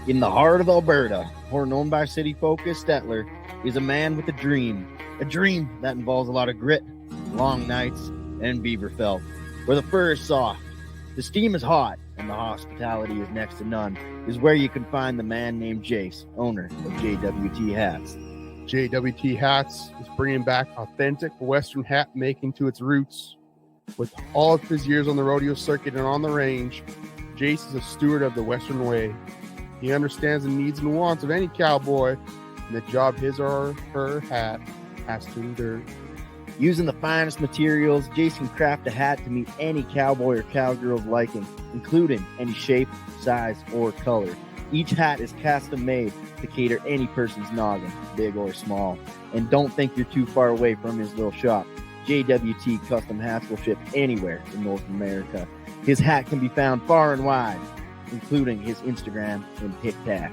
In the heart of Alberta, or known by city folk as Stettler, is a man with a dream that involves a lot of grit, long nights, and beaver felt, where the fur is soft, the steam is hot, and the hospitality is next to none, is where you can find the man named Jace, owner of JWT Hats. JWT Hats is bringing back authentic Western hat making to its roots. With all of his years on the rodeo circuit and on the range, Jace is a steward of the Western way. He understands the needs and wants of any cowboy and the job his or her hat has to endure. Using the finest materials, Jace can craft a hat to meet any cowboy or cowgirl's liking, including any shape, size, or color. Each hat is custom made to cater any person's noggin, big or small. And don't think you're too far away from his little shop. JWT Custom Hats will ship anywhere in North America. His hat can be found far and wide, including his Instagram and TikTok.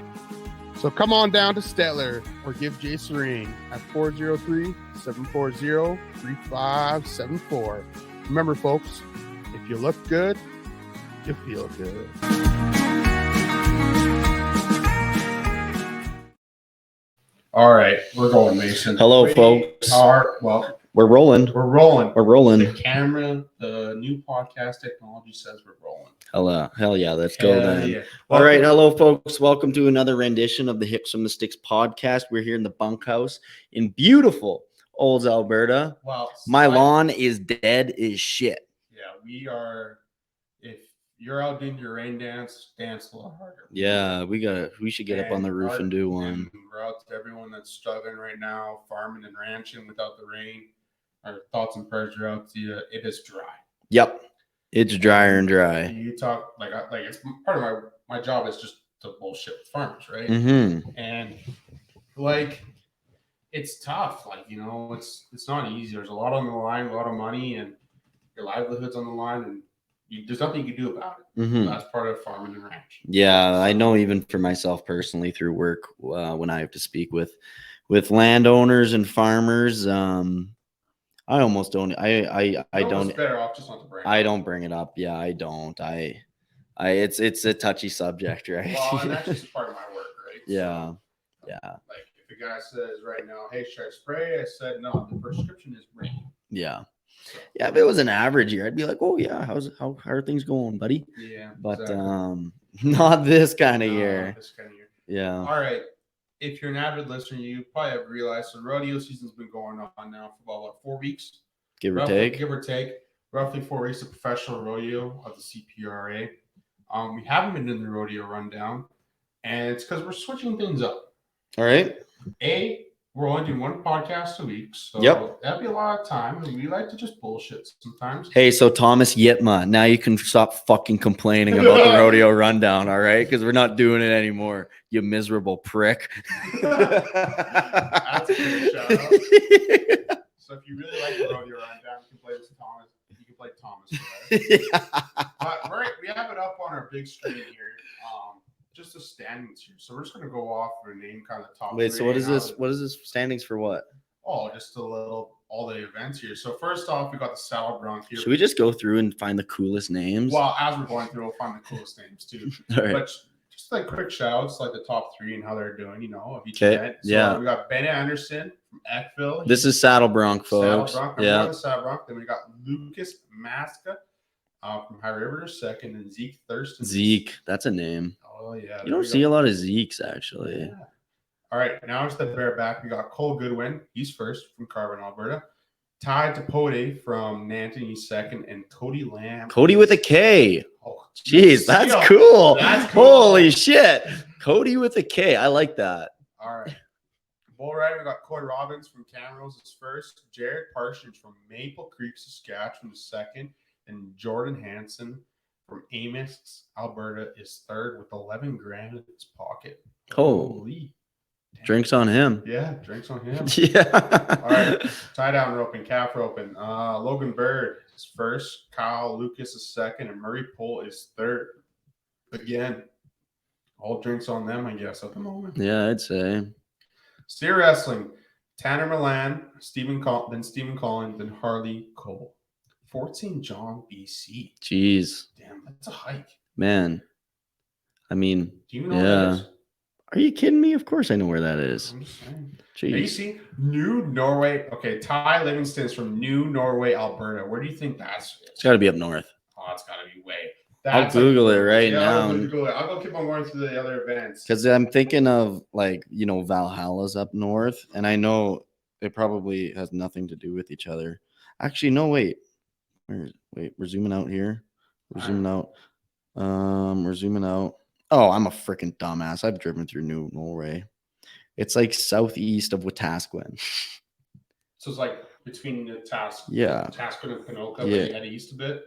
So come on down to Stettler or give Jace a ring at 403-740-3574. Remember, folks, if you look good, you feel good. All right, we're going, Mason. Hello, folks. We're rolling. The camera, the new podcast technology says we're rolling. Hell yeah, let's go then. Yeah. All right, hello, folks. Welcome to another rendition of the Hicks from the Sticks podcast. We're here in the bunkhouse in beautiful Olds, Alberta. Well, my lawn is dead as shit. Yeah, we are. If you're out doing your rain dance a little harder. Yeah, we should get up on the roof and do one. And we're out to everyone that's struggling right now, farming and ranching without the rain. Our thoughts and prayers are out to you. It is dry. Yep, it's drier and dry. You talk like it's part of my job is just to bullshit with farmers, right? Mm-hmm. And like it's tough. Like, you know, it's not easy. There's a lot on the line, a lot of money, and your livelihood's on the line, and there's nothing you can do about it. Mm-hmm. That's part of farming and ranch. Yeah, I know even for myself personally through work, when I have to speak with landowners and farmers, I almost don't. I don't. Better off just not to bring. I don't bring it up. Yeah, I don't. It's a touchy subject, right? Well, and that's just part of my work, right? Yeah, so, yeah. Like if a guy says right now, "Hey, should I spray?" I said, "No, the prescription is rain." Yeah. Yeah, if it was an average year, I'd be like, "Oh yeah, how are things going, buddy?" Yeah, but exactly. Not this kind of year. Not this kind of year. Yeah. All right. If you're an avid listener, you probably have realized the rodeo season's been going on now for about 4 weeks, give or take. Roughly 4 weeks of professional rodeo of the CPRA. We haven't been in the rodeo rundown, and it's because we're switching things up. All right. We're only doing one podcast a week, so that'd be a lot of time, and we like to just bullshit sometimes. Hey, so Thomas Yitma, now you can stop fucking complaining about the rodeo rundown, all right? Because we're not doing it anymore, you miserable prick. That's a good shout out. So if you really like the rodeo rundown, you can play with Thomas. You can play Thomas. But we have it up on our big screen here. Just the standings here. So we're just going to go off and name kind of top. Wait, so what is this? What is this standings for what? Oh, just all the events here. So first off, we got the Saddle Bronc here. Should we just go through and find the coolest names? Well, as we're going through, we'll find the coolest names too. All right. But just like quick shouts, like the top three and how they're doing, you know, of each event. So yeah. We got Ben Anderson from Eckville. This is Saddle Bronc, folks. Saddle Bronc. Yeah. The Saddle Bronc. Then we got Lucas Masca from High River second, and Zeke Thurston. Zeke, that's a name. Oh yeah. You don't see a lot of Zekes actually. Yeah. All right, now it's the bareback. We got Cole Goodwin. He's first from Carbon, Alberta. Ty Tapote from Nanton. He's second, and Cody Lamb. Cody with a K. Oh, jeez, that's cool. That's cool. Holy shit. Cody with a K. I like that. All right. Bull rider, we got Coy Robbins from Camrose is first. Jared Parsons from Maple Creek, Saskatchewan is second. And Jordan Hansen from Amos, Alberta is third with 11 grand in his pocket. Holy. Drinks on him. Yeah, drinks on him. Yeah. All right. Tie down roping, calf roping. Logan Bird is first. Kyle Lucas is second. And Murray Pohl is third. Again, all drinks on them, I guess, at the moment. Yeah, I'd say. Steer wrestling. Tanner Milan, Stephen Collins, then Harley Cole. Fort St. John, BC. Jeez. Damn, that's a hike. Man. I mean, do you know what that is? Are you kidding me? Of course I know where that is. I'm just saying. Jeez. Now you see New Norway. Okay, Ty Livingston is from New Norway, Alberta. Where do you think that's? It's got to be up north. Oh, it's got to be way. I'll Google it right now. I'll Google it. I'll go keep on going through the other events. Because I'm thinking of Valhalla's up north, and I know it probably has nothing to do with each other. Actually, no, wait. We're zooming out here. We're zooming out. We're zooming out. Oh, I'm a freaking dumbass. I've driven through New Norway. It's like southeast of Wetaskiwin. So it's like between the Wetaskiwin and Ponoka, but you head east a bit.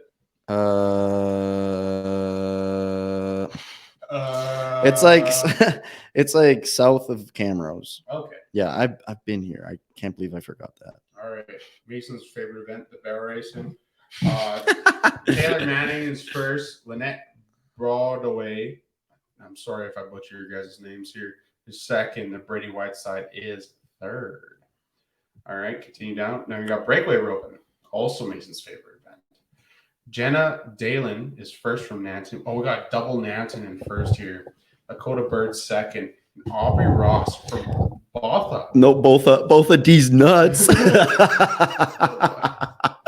It's like south of Camrose. Okay. Yeah, I've been here. I can't believe I forgot that. All right. Mason's favorite event, the barrel racing. Taylor Manning is first. Lynette Broadway. I'm sorry if I butcher your guys' names here. Is second. The Brady Whiteside is third. All right, continue down. Now we got breakaway roping. Also Mason's favorite event. Jenna Dalen is first from Nanton. Oh, we got double Nanton in first here. Dakota Bird second. And Aubrey Ross from Botha. No, both of these nuts.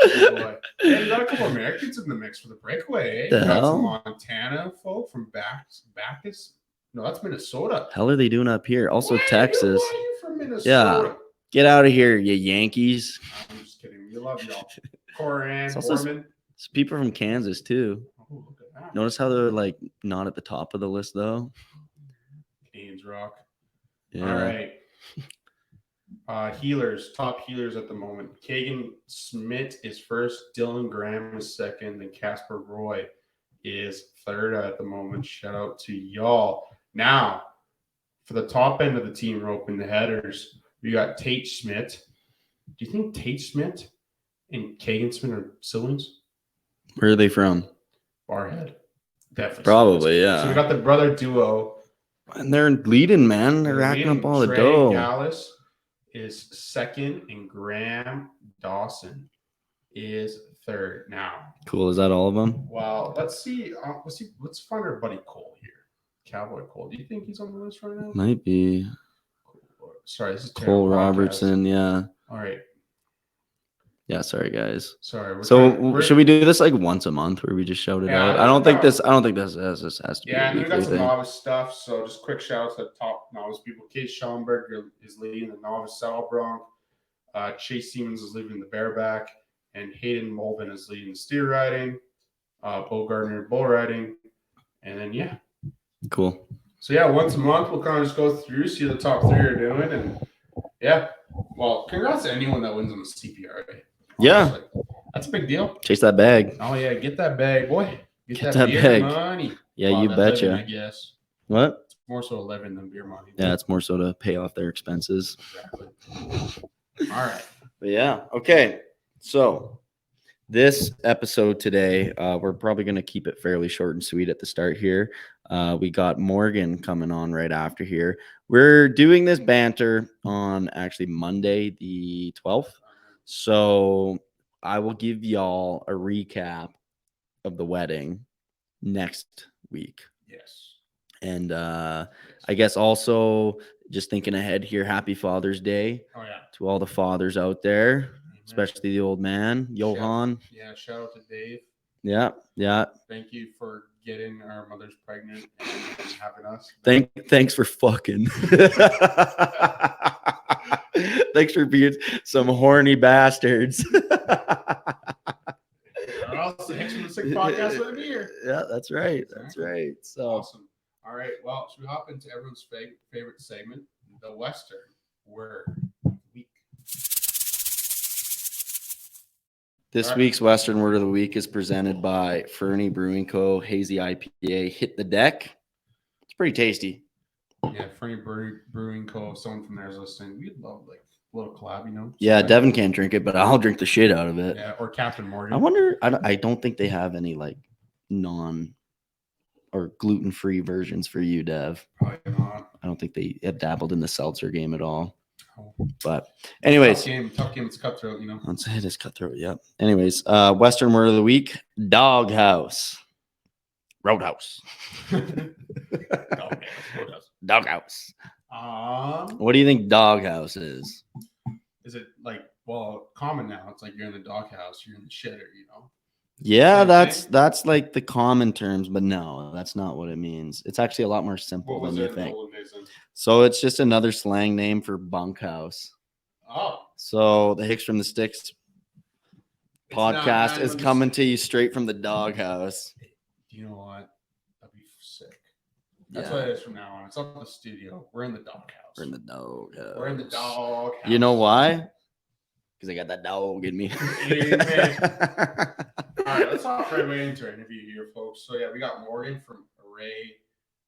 Oh boy. Hey, you got a couple Americans in the mix for the breakaway. The You got hell? some Montana folk from Bacchus. No, that's Minnesota. Hell are they doing up here? Also Why Texas. Why are you from Minnesota? Yeah. Get out of here, you Yankees. I'm just kidding. We love y'all. Coran, It's also Borman. It's people from Kansas too. Oh, look at that. Notice how they're like not at the top of the list though. Canadians rock. Yeah. All right. Healers, top healers at the moment. Kagan Smith is first. Dylan Graham is second. And Casper Roy is third at the moment. Shout out to y'all. Now, for the top end of the team rope in the headers, we got Tate Smith. Do you think Tate Smith and Kagan Smith are siblings? Where are they from? Barhead. Definitely. Probably, yeah. So we got the brother duo. And they're leading, man. They're racking up all the Trey dough. Gallus is second, and Graham Dawson is third. Now, Cool. Is that all of them? well, let's see. Let's find our buddy Cole here. Cowboy Cole. Do you think he's on the list right now? Might be. Sorry, this is Cole terrible podcast. Robertson. Yeah. All right. Yeah. Sorry, guys. Sorry. Should we do this like once a month where we just shout it out? I don't think this has to be Yeah, a and we got weekly some thing. novice stuff. So just quick shout outs to the top novice people. Case Schellenberg is leading the novice saddle bronc. Chase Siemens is leading the bareback, and Hayden Mulvin is leading the steer riding. Bo Gardner bull riding, and then yeah. Cool. So yeah, once a month we'll kind of just go through, see the top three are doing, and yeah. Well, congrats to anyone that wins on the CPRA. Yeah. Honestly. That's a big deal. Chase that bag. Oh yeah, get that bag, boy. Get that beer bag. money. Yeah, Wow, you that betcha. living, I guess. What? It's more so a living than beer money. Yeah, it's more so to pay off their expenses. Exactly. All right. But yeah. Okay. So this episode today, we're probably going to keep it fairly short and sweet at the start here. We got Morgan coming on right after here. We're doing this banter on actually Monday, the 12th. So I will give y'all a recap of the wedding next week. Yes. And I guess also just thinking ahead here, happy Father's Day Oh yeah. to all the fathers out there, especially the old man, Johan. Yeah. Shout out to Dave. Yeah. Thank you for getting our mothers pregnant and having us. Thanks for fucking. Thanks for being some horny bastards. Or else the Hicks from the Sick podcast with a beer. Yeah, that's right. That's right. So Awesome. All right. Well, should we hop into everyone's favorite segment, the Western Word of the Week? this All right. week's Western Word of the Week is presented by Fernie Brewing Co. Hazy IPA. Hit the deck. It's pretty tasty. Yeah, Frank Brewing Co. Someone from there is listening. We'd love like a little collab, you know? Yeah, Something. Devin can't drink it, but I'll drink the shit out of it. Yeah, or Captain Morgan. I wonder. I don't think they have any like non or gluten-free versions for you, Dev. Probably not. I don't think they have dabbled in the seltzer game at all. Oh. But anyways, Tough game. It's cutthroat, you know. it is cutthroat. Yep. Anyways, Western Word of the Week: Doghouse, Roadhouse. Roadhouse. Doghouse. Um, What do you think doghouse is? is it like common now? It's like you're in the doghouse, you're in the shitter, you know. Yeah, Same thing? that's like the common terms, but no, that's not what it means. It's actually a lot more simple What was than it you in the think. olden days then? So it's just another slang name for bunkhouse. Oh, So the Hicks from the Sticks it's not podcast is when the coming stick- to you straight from the doghouse. You know what? That'd be sick. That's Yeah. what it is from now on. It's not the studio. We're in the doghouse. We're in the doghouse. We're in the doghouse. You know why? Because I got that dog in me. Amen. All right, let's hop right away into our interview here, folks. So yeah, we got Morgan from Ray.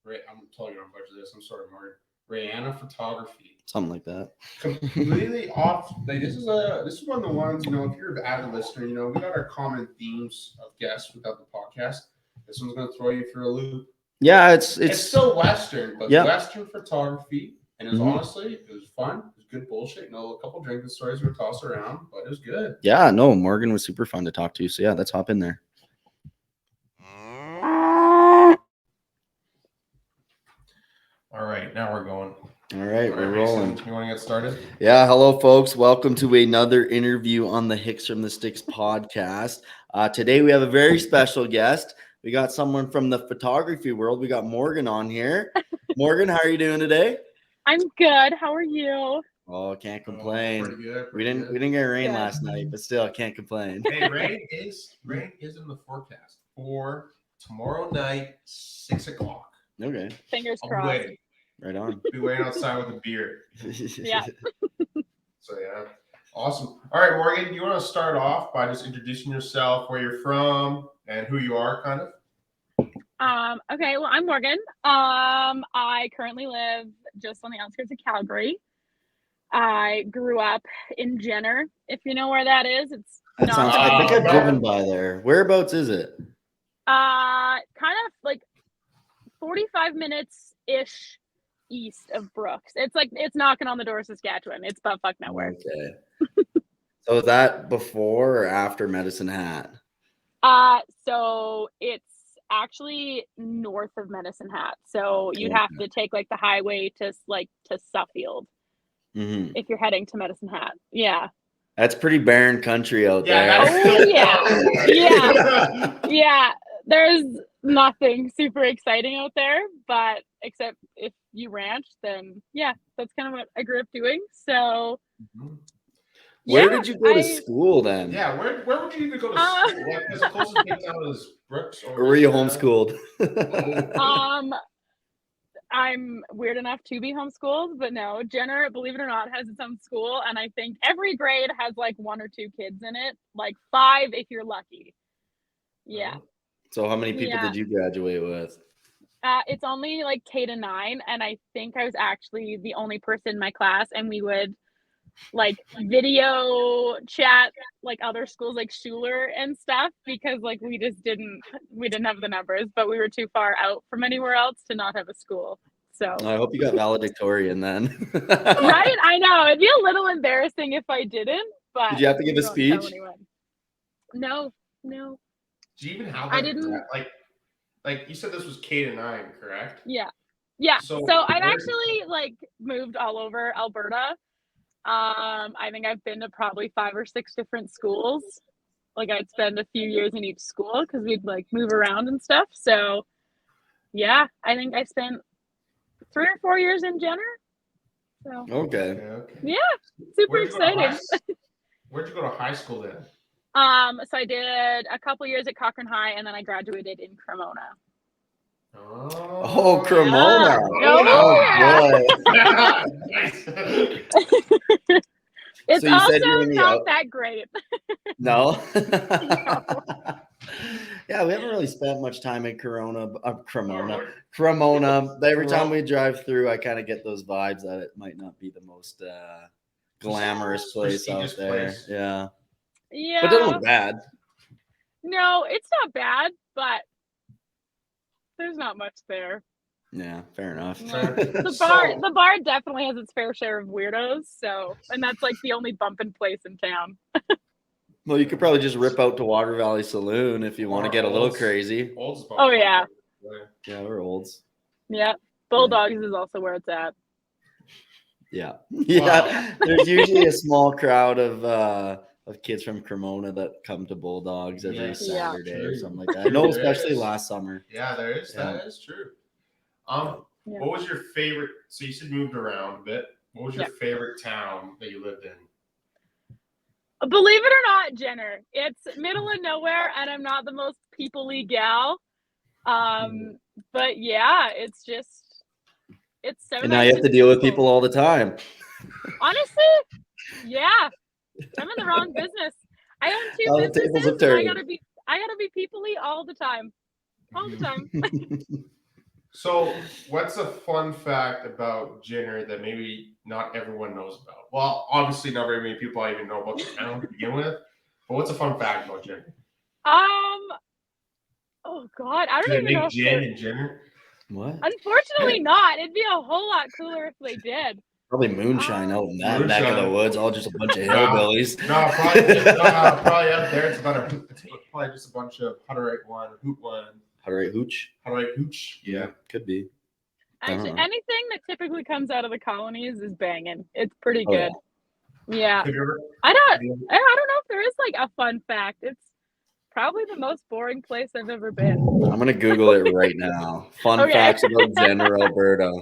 I'm totally gonna butcher this. I'm sorry, Morgan. Ranahan Photography. Something like that. Completely off. Like this is one of the ones, you know, if you're an avid listener, you know, we got our common themes of guests without the podcast. This one's gonna throw you for a loop. Yeah, It's still Western, but yeah. Western photography. And it was Mhm. honestly, it was fun. It was good bullshit. You know, a couple drinking stories were tossed around, but it was good. Yeah, no, Morgan was super fun to talk to. So yeah, let's hop in there. All right, now we're going. All right, All we're right, rolling. Mason, you want to get started? Yeah, hello, folks. Welcome to another interview on the Hicks from the Sticks podcast. Today we have a very special guest. We got someone from the photography world. We got Morgan on here. Morgan, how are you doing today? I'm good. How are you? Oh, can't complain. Pretty good. We didn't get rain Good. last night, but still can't complain. Hey, rain is in the forecast for tomorrow night, 6 o'clock. Okay, Fingers I'll be crossed. waiting. right on. Be waiting outside with a beer. Yeah. So yeah, awesome. All right, Morgan, you want to start off by just introducing yourself, where you're from, and who you are, kind of? Okay, well, I'm Morgan. I currently live just on the outskirts of Calgary. I grew up in Jenner, if you know where that is. It's That not sounds, I think I've no. driven by there. Whereabouts is it? kind of like 45 minutes ish east of Brooks. It's knocking on the door of Saskatchewan. It's butt fuck nowhere. Okay. So is that before or after Medicine Hat? So it's actually north of Medicine Hat. So you'd have to take like the highway to Suffield Mm-hmm. if you're heading to Medicine Hat. Yeah. That's pretty barren country out Yeah, there. Oh, yeah. Yeah. There's nothing super exciting out there, but except if you ranch, then yeah, that's kind of what I grew up doing. So Where yeah, did you go to school then? Yeah, where would you even go to school? Like, as close as big town as Brooks, Or were you homeschooled? I'm weird enough to be homeschooled, but no, Jenner, believe it or not, has its own school, and I think every grade has like 1 or 2 kids in it, like 5 if you're lucky. Yeah. So how many people Yeah. did you graduate with? It's only like K to 9, and I think I was actually the only person in my class, and we would like video chat like other schools like Schuler and stuff, because like we didn't have the numbers, but we were too far out from anywhere else to not have a school. So I hope you got valedictorian then. right, I know it'd be a little embarrassing if I didn't, but Did you have to give a we won't tell speech? anyone. No. Do you even have I like, didn't. like you said this was K to 9, correct? Yeah. So I've where- actually like moved all over Alberta. I think I've been to probably 5 or 6 different schools. Like I'd spend a few years in each school because we'd like move around and stuff. So yeah, I think I spent 3 or 4 years in Jenner. So Okay. yeah, super Where'd you go to exciting. Where'd you go to high school then? So I did a couple years at Cochrane High, and then I graduated in Cremona. Oh, Cremona. Yeah. Oh, boy. Nice. It's So you said you're also in the not that great. No. Yeah, we haven't really spent much time in Cremona. Every time we drive through, I kind of get those vibes that it might not be the most glamorous place out Prestigious there. place. Yeah, Yeah. but it doesn't look bad. No, it's not bad, but there's not much there. Yeah, fair enough. Yeah. The bar definitely has its fair share of weirdos, so, and that's like the only bumping place in town. Well, you could probably just rip out to Water Valley Saloon if you want to get a little crazy. Olds Oh, yeah. Yeah, we're olds. Yep. Bulldogs is also where it's at. Yeah. Wow. Yeah. There's usually a small crowd of kids from Cremona that come to Bulldogs every Yes, Saturday or true. something like that. I know, There especially is. last summer. Yeah, there is. Yeah. That is true. Yeah. What was your favorite? So you said you moved around a bit. What was your Yeah. favorite town that you lived in? Believe it or not, Jenner, it's middle of nowhere, and I'm not the most people-y gal. But yeah, it's so And now nice you have and to deal with peaceful. people all the time. Honestly, yeah, I'm in the wrong business. I own two All the tables businesses, have and I turned. gotta be people-y all the time. All the time. So, what's a fun fact about Jenner that maybe not everyone knows about? Well, obviously, not very many people even know about the town to begin with. But what's a fun fact about Jenner? Oh God, I Do don't they even know make if gin and Jenner? What? Unfortunately, not. It'd be a whole lot cooler if they did. Probably moonshine out in that neck of the Moonshine. woods, all just a bunch of Nah. hillbillies. No, probably out there. It's probably just a bunch of Hutterite one, Hoot one, Hutterite hooch. Hutterite Hooch. Yeah. Could be. Actually, know. anything that typically comes out of the colonies is banging. It's pretty Oh, good. Yeah. Have you ever? I don't know if there is like a fun fact. It's probably the most boring place I've ever been. I'm gonna Google it right now. Fun Okay. facts about Jenner, Alberta.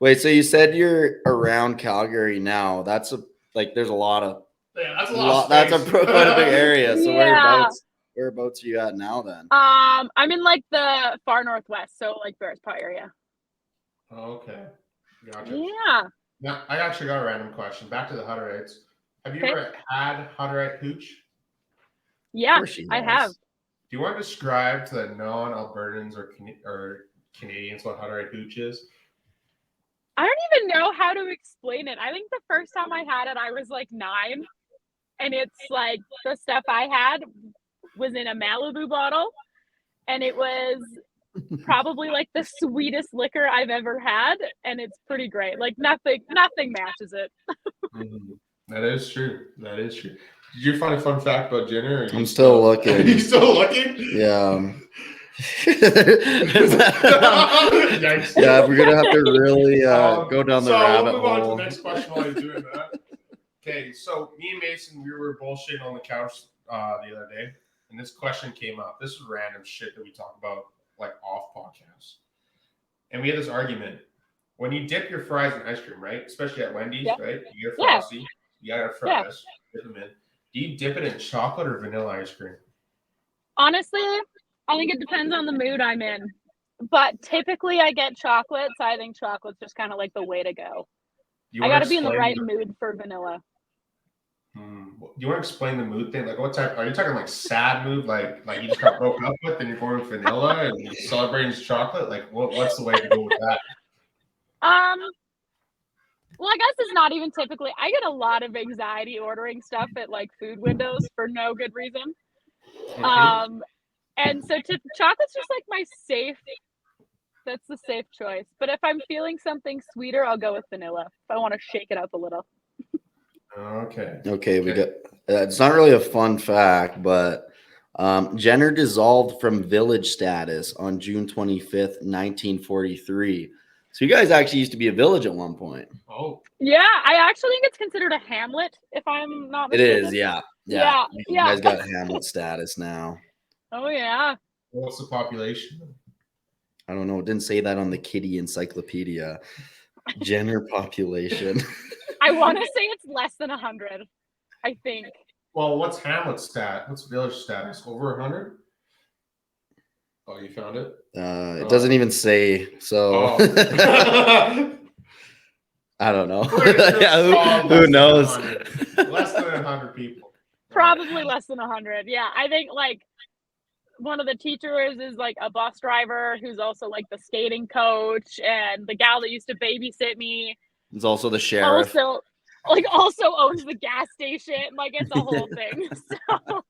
Wait, so you said you're around Calgary now? There's a lot of Yeah, that's a lot. that's quite a big area. So Yeah. whereabouts are you at now then? I'm in like the far northwest, so like Bearspaw area. Okay, gotcha. Yeah. Now, I actually got a random question. Back to the Hutterites. Have you ever had Hutterite Hooch? Yeah, Of course she I has. have. Do you want to describe to the non-Albertans or Canadians what Hutterite Hooch is? I don't even know how to explain it. I think the first time I had it, I was like 9, and it's like the stuff I had was in a Malibu bottle, and it was probably like the sweetest liquor I've ever had, and it's pretty great. Like nothing matches it. That is true. That is true. Did you find a fun fact about Jenner? I'm still looking. Are you still looking? Yeah. Yikes. Yeah, we're gonna have to really go down the rabbit we'll move on to hole. the next question while you're doing that. Okay, so me and Mason, we were bullshitting on the couch the other day, and this question came up. This is random shit that we talk about like off podcasts, and we had this argument. When you dip your fries in ice cream, right? Especially at Wendy's, right? You get Frosty, you gotta have fries, dip them in. Do you dip it in chocolate or vanilla ice cream? Honestly, I think it depends on the mood I'm in. But typically I get chocolate, so I think chocolate's just kind of like the way to go. I got to be in the right mood for vanilla. Do you want to explain the mood thing? Like, what type? Are you talking like sad mood, like you just got broke up with, and you're going with vanilla and you're celebrating chocolate? Like, what's the way to go with that? Well, I guess it's not even typically. I get a lot of anxiety ordering stuff at like food windows for no good reason. And so chocolate's just like my safe. That's the safe choice. But if I'm feeling something sweeter, I'll go with vanilla. If I want to shake it up a little. Okay, we got. It's not really a fun fact, but Jenner dissolved from village status on June 25th, 1943. So you guys actually used to be a village at one point. Oh. Yeah, I actually think it's considered a hamlet, if I'm not mistaken. It is, yeah. You guys got hamlet status now. Oh, yeah. What's the population? I don't know. It didn't say that on the kitty encyclopedia. Jenner population. I want to say it's less than 100, I think. Well, what's hamlet stat? What's village status? Over 100? Oh, you found it? It doesn't even say. So I don't know. Who knows? Less than 100 people. Probably less than 100. Yeah, I think like one of the teachers is like a bus driver who's also like the skating coach, and the gal that used to babysit me is also the sheriff. Also owns the gas station. Like it's a whole thing. So,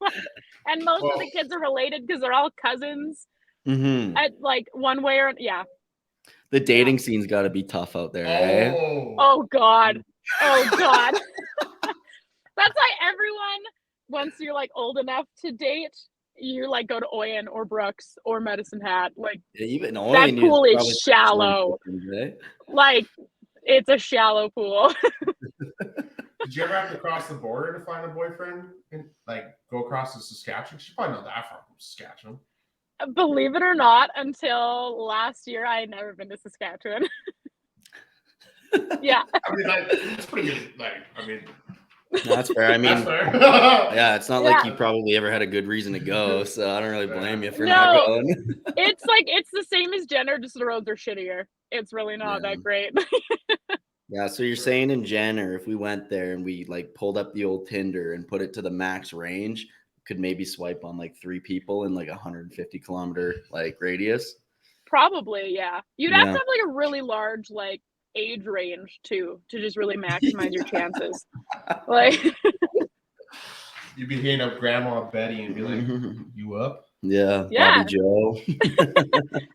and most of the kids are related because they're all cousins. At like one way or The dating scene's got to be tough out there, eh? Oh God. That's why everyone, once you're like old enough to date, you like go to Oyen or Brooks or Medicine Hat, like Yeah, even that Owen pool is probably shallow. Like it's a shallow pool. Did you ever have to cross the border to find a boyfriend and like go across to Saskatchewan? She's probably not that far from Saskatchewan. Believe it or not, until last year, I had never been to Saskatchewan. Yeah. I mean, like, it's pretty good. Like, I mean, That's fair. I mean, that's fair. yeah, it's not like Yeah. you probably ever had a good reason to go, so I don't really blame you for No. not going. It's the same as Jenner, just the roads are shittier. It's really not Yeah. that great. Yeah, so you're saying in Jenner, if we went there and we like pulled up the old Tinder and put it to the max range, could maybe swipe on like 3 people in like 150-kilometer like radius. Probably, yeah. You'd Yeah. have to have like a really large like age range too to just really maximize your chances. Like You'd be hitting up Grandma Betty and be like, "You up?" Yeah, Yeah. Bobby Joe.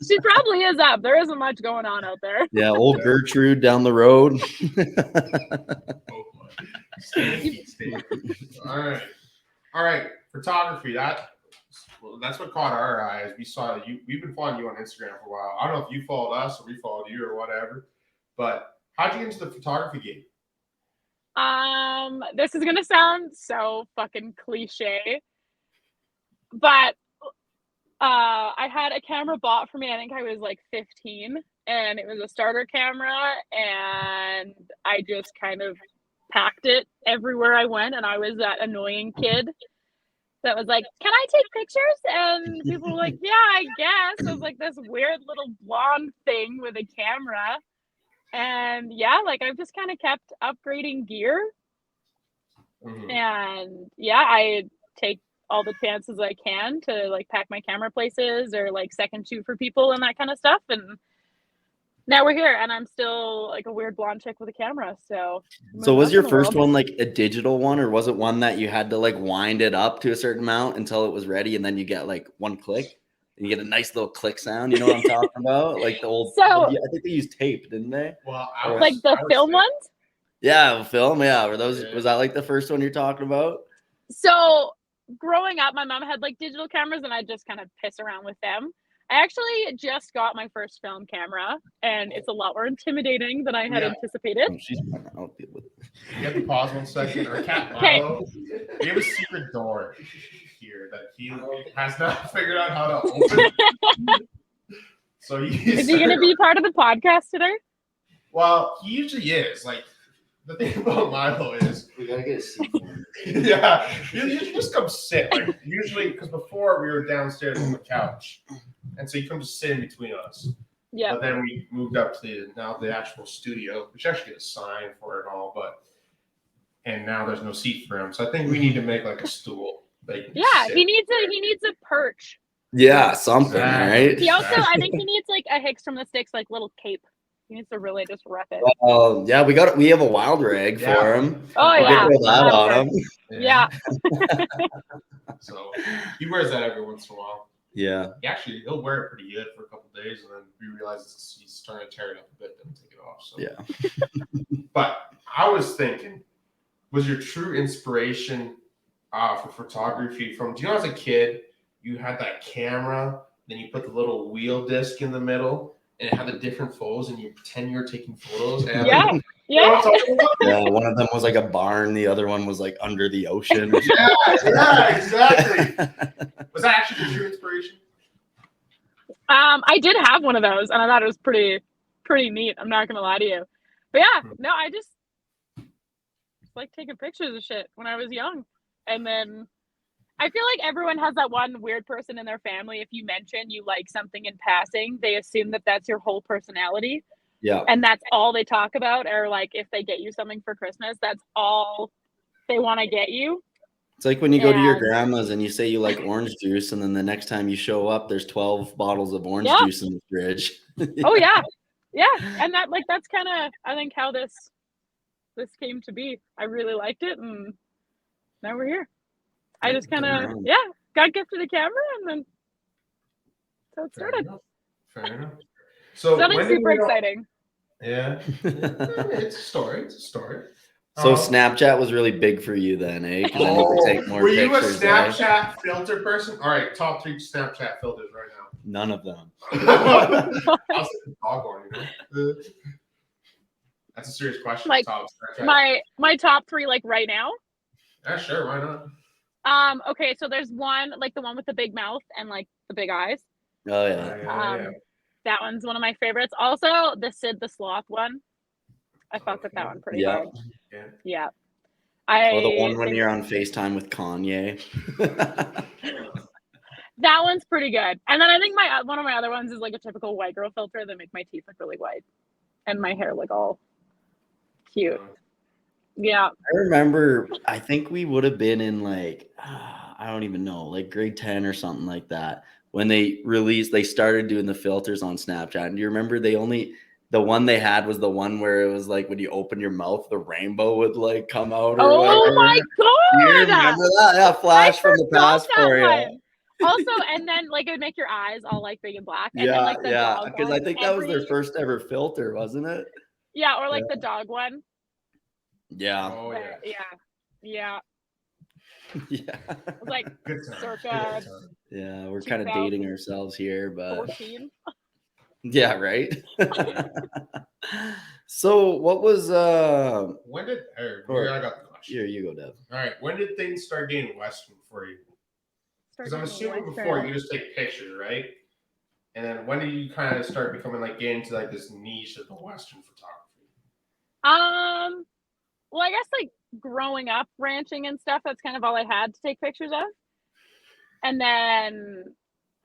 she probably is up. There isn't much going on out there. Yeah, old Gertrude down the road. Oh, stay. All right. Photography. That's what caught our eyes. We saw you. We've been following you on Instagram for a while. I don't know if you followed us or we followed you or whatever. But how'd you get into the photography game? This is gonna sound so fucking cliche, but I had a camera bought for me. I think I was like 15, and it was a starter camera, and I just kind of packed it everywhere I went, and I was that annoying kid that was like, "Can I take pictures?" And people were like, "Yeah, I guess." I was like this weird little blonde thing with a camera, and yeah, like I've just kind of kept upgrading gear. Mm-hmm. And yeah, I take all the chances I can to like pack my camera places or like second shoot for people and that kind of stuff. And now we're here, and I'm still like a weird blonde chick with a camera. So Was your first one like a digital one, or was it one that you had to like wind it up to a certain amount until it was ready, and then you get like one click and you get a nice little click sound? You know what I'm talking about? Like the old. So I think they used tape, didn't they? Well, like the film ones. Yeah, film. Yeah, were those? Was that like the first one you're talking about? So growing up, my mom had like digital cameras, and I just kind of piss around with them. I actually just got my first film camera, and it's a lot more intimidating than I had anticipated. Oh, she's I'll deal with it. You have to pause 1 second. Our cat Milo, we have a secret door here that he has not figured out how to open. So is he going to be part of the podcast today? Well, he usually is. Like the thing about Milo is We gotta get a seat. yeah, you just come sit. Like usually, because before we were downstairs on the couch, and so you come just sit in between us. Yeah. But then we moved up to the actual studio, which actually get a sign for it and all, and now there's no seat for him. So I think we need to make like a stool. Yeah, he needs a perch. Yeah, something, right? He also, I think he needs like a Hicks from the Sticks, like little cape. He needs to really just rep it. Yeah, we have a wild rag for him. Oh yeah, throw that on him. Yeah. So he wears that every once in a while. Yeah. He'll wear it pretty good for a couple of days, and then we realize he's starting to tear it up a bit, then take it off. So yeah. But I was thinking, was your true inspiration for photography from? Do you know as a kid you had that camera, then you put the little wheel disc in the middle, and it had the different photos, and you pretend you're taking photos. And yeah. Yeah, one of them was like a barn, the other one was like under the ocean. yeah, exactly. Was that actually the true inspiration? I did have one of those, and I thought it was pretty neat. I'm not gonna lie to you, but yeah, no, I just like taking pictures of shit when I was young, and then I feel like everyone has that one weird person in their family. If you mention you like something in passing, they assume that that's your whole personality. Yeah. And that's all they talk about, or like if they get you something for Christmas, that's all they want to get you. It's like when you go to your grandma's and you say you like orange juice, and then the next time you show up, there's 12 bottles of orange juice in the fridge. Oh yeah. Yeah. And that's kind of, I think, how this came to be. I really liked it, and now we're here. I just kind of got gifted a camera, and then so it started. Fair enough. So something super exciting. Yeah. It's a story. So Snapchat was really big for you then, eh? 'Cause then you could take more were you a pictures, eh? Snapchat filter person? All right, top 3 Snapchat filters right now. None of them. I was thinking dog one, you know? That's a serious question. Like, top Snapchat. my top 3 like right now. Yeah, sure, why not? Okay, so there's one like the one with the big mouth and like the big eyes. Oh yeah. Yeah. That one's one of my favorites. Also, the Sid the Sloth one. I fuck with that one pretty hard. Yeah. Or the one when you're on FaceTime with Kanye. That one's pretty good. And then I think one of my other ones is like a typical white girl filter that make my teeth look really white and my hair look all cute. Yeah. I remember, I think we would have been in like, I don't even know, like grade 10 or something like that. When they started doing the filters on Snapchat. And do you remember the one they had was the one where it was like when you open your mouth, the rainbow would like come out. Or whatever. My God. You remember that? Yeah, flash from the past for you. Also, and then like it would make your eyes all like big and black. And Yeah, then, like, the dog because I think that was their first ever filter, wasn't it? Yeah, or like the dog one. Yeah. Oh yeah. Yeah. Yeah. It was like Good time. circa. Yeah, we're kind of dating ourselves here, but 14. yeah, right. So what was when did I got the question. Here you go, Dev. All right, when did things start getting Western for you? Because I'm assuming before you just take pictures, right? And then when did you kind of start becoming like getting into like this niche of the Western photography? Well, I guess like growing up ranching and stuff, that's kind of all I had to take pictures of. And then,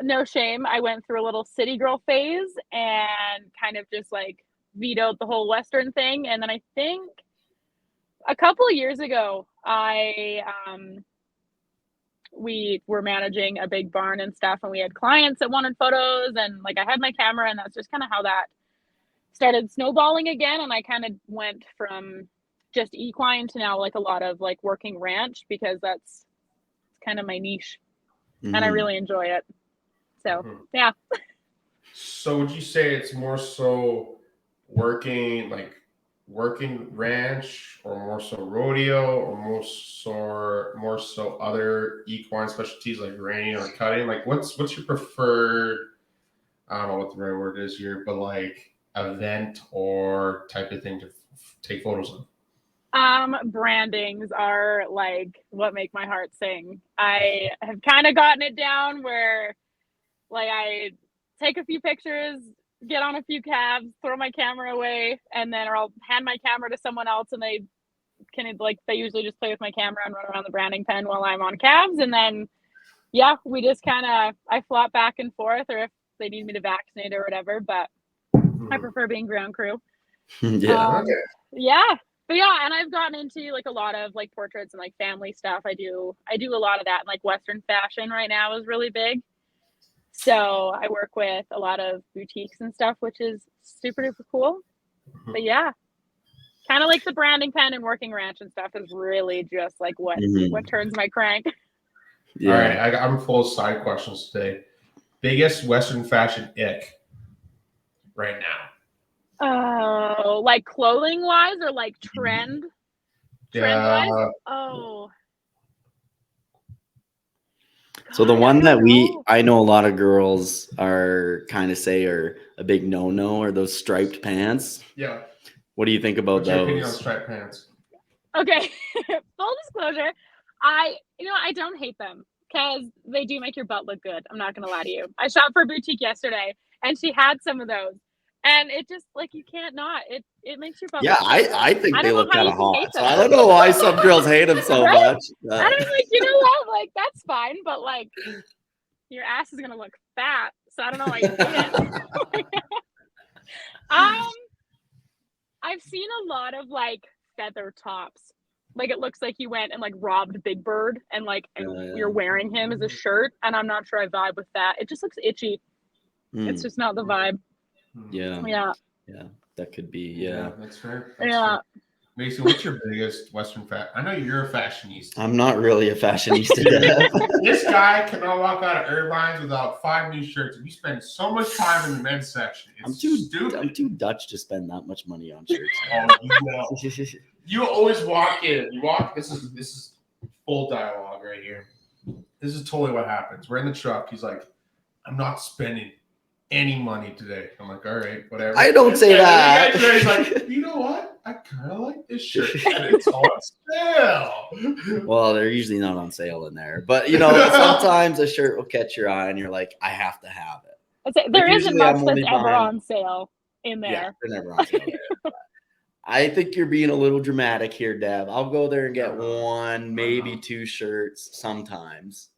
no shame, I went through a little city girl phase and kind of just like vetoed the whole Western thing. And then I think a couple of years ago, we were managing a big barn and stuff, and we had clients that wanted photos, and like I had my camera, and that's just kind of how that started snowballing again. And I kind of went from just equine to now like a lot of like working ranch, because that's kind of my niche. And I really enjoy it. So yeah. So would you say it's more so working ranch, or more so rodeo, or more so other equine specialties like reining or cutting? Like what's your preferred, I don't know what the right word is here, but like event or type of thing to take photos of? Brandings are like what make my heart sing. I have kind of gotten it down where like I take a few pictures, get on a few calves, throw my camera away, and then or I'll hand my camera to someone else, and they usually just play with my camera and run around the branding pen while I'm on calves. And then yeah, we just I flop back and forth, or if they need me to vaccinate or whatever, but I prefer being ground crew. Yeah. Yeah. But yeah, and I've gotten into like a lot of like portraits and like family stuff. I do a lot of that, and like Western fashion right now is really big. So I work with a lot of boutiques and stuff, which is super duper cool. But yeah, kind of like the branding pen and working ranch and stuff is really just like what turns my crank. Yeah. All right, I'm full of side questions today. Biggest Western fashion ick right now? Oh, like clothing wise or like trend wise? Oh. So the one that I know a lot of girls are kind of say are a big no-no are those striped pants. Yeah. What do you think about What's your those? opinion on striped pants? Okay. Full disclosure, I don't hate them because they do make your butt look good. I'm not gonna lie to you. I shopped for a boutique yesterday and she had some of those. And it just like you can't not. It makes your butt look good. I think they look kind of hot. So I don't know why some girls hate them so much. And I'm like, you know what? Like that's fine, but like your ass is gonna look fat. So I don't know why you do it. I've seen a lot of like feather tops. Like it looks like you went and like robbed Big Bird and you're wearing him as a shirt, and I'm not sure I vibe with that. It just looks itchy. It's just not the vibe. Yeah, that could be. Yeah, that's fair. Fair. Mason, what's your biggest Western fashion? I know you're a fashionista. I'm not really a fashionista. This guy cannot walk out of Irvine's without 5 new shirts. And you spend so much time in the men's section. It's stupid. I'm too Dutch to spend that much money on shirts. Oh, you know. You always walk in. You walk. This is full dialogue right here. This is totally what happens. We're in the truck. He's like, I'm not spending any money today. I'm like, all right, whatever. I don't say And that. then he's like, you know what? I kind of like this shirt. And it's on sale. Well, they're usually not on sale in there, but sometimes a shirt will catch your eye, and you're like, I have to have it. I'd say there isn't usually I'm much that's only ever buying- on sale in there. Yeah, they're never on sale there. I think you're being a little dramatic here, Deb. I'll go there and get one, maybe two shirts sometimes,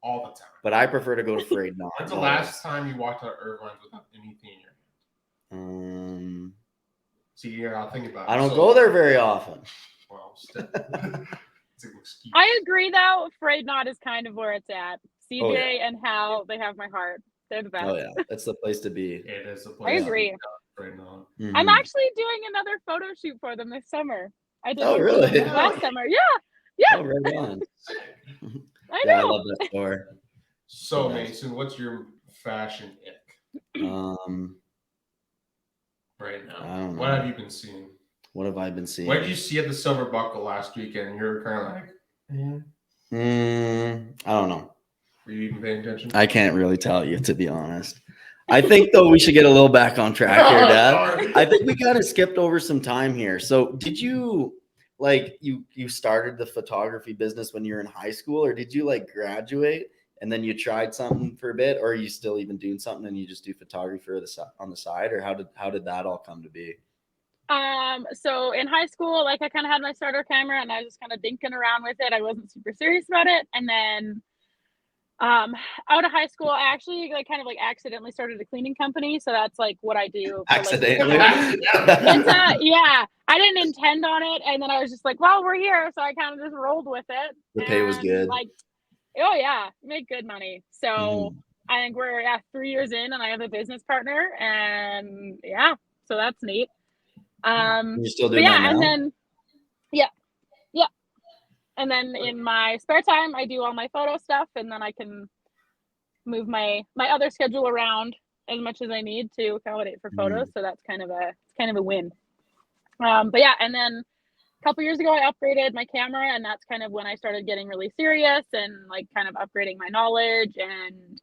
all the time. but I prefer to go to Frayed Knot. When's the last time you walked out of Irvine's without anything in your hand? See, you gotta think about it. I don't go there very often. Well, still. It's an excuse. I agree, though. Frayed Knot is kind of where it's at. CJ Oh, yeah. and Hal, they have my heart. They're the best. Oh yeah, that's the place to be. It is a I place. agree. Right now. Mhm. I'm actually doing another photo shoot for them this summer. I did Oh, one for really? them last summer. Yeah, Oh, right on. I Yeah, I know. love that store. So, Nice. Mason, what's your fashion ick right now? I don't know. What have you been seeing? What have I been seeing? What did you see at the Silver Buckle last weekend? You're kind of like, I don't know. were you even paying attention? I can't really tell you, to be honest. I think though we should get a little back on track here, Dad. Sorry. I think we kind of skipped over some time here. So did you you started the photography business when you were in high school, or did you like graduate and then you tried something for a bit, or are you still even doing something and you just do photography on the side, or how did that all come to be? So in high school, like I kind of had my starter camera and I was just kind of dinking around with it. I wasn't super serious about it. And then out of high school, I actually accidentally started a cleaning company. So that's like what I do. For, Accidentally. yeah, I didn't intend on it. And then I was just like, well, we're here. So I kind of just rolled with it. The pay was good. Like, oh yeah, make good money. So Mhm. I think we're 3 years in and I have a business partner and yeah, so that's neat. You're still But doing that yeah, now? and then and then in my spare time, I do all my photo stuff, and then I can move my other schedule around as much as I need to accommodate for photos. So that's kind of a win. But yeah, and then a couple years ago, I upgraded my camera, and that's kind of when I started getting really serious and like kind of upgrading my knowledge. And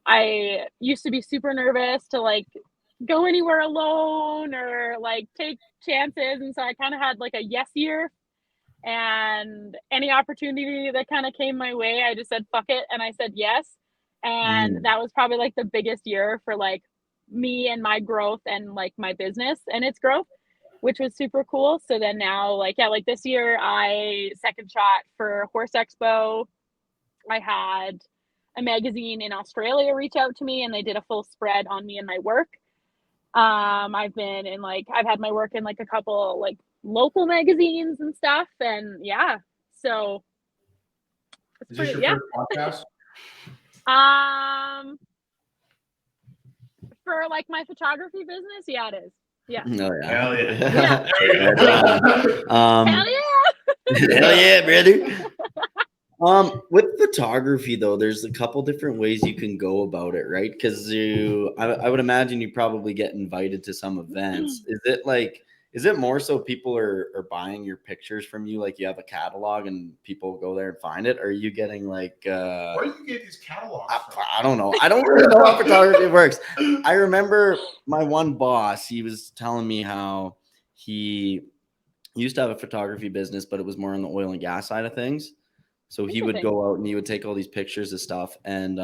I used to be super nervous to like go anywhere alone or like take chances, and so I kind of had like a yes year. And any opportunity that kind of came my way, I just said fuck it, and I said yes. And that was probably like the biggest year for like me and my growth and like my business and its growth, which was super cool. So then now like this year I second shot for Horse Expo. I had a magazine in Australia reach out to me and they did a full spread on me and my work. I've had my work in like a couple like local magazines and stuff, and yeah, so Is this your first podcast? For like my photography business, yeah, it is. Yeah. No, yeah. Hell yeah. Yeah. Hell yeah. Hell yeah, brother. With photography though, there's a couple different ways you can go about it, right? Because I would imagine you probably get invited to some events. Is it more so people are buying your pictures from you, like you have a catalog and people go there and find it? Or are you getting like where do you get these catalogs from? I don't know. I don't really know how photography works. I remember my one boss, he was telling me how he used to have a photography business, but it was more on the oil and gas side of things. So he would go out and he would take all these pictures of stuff, and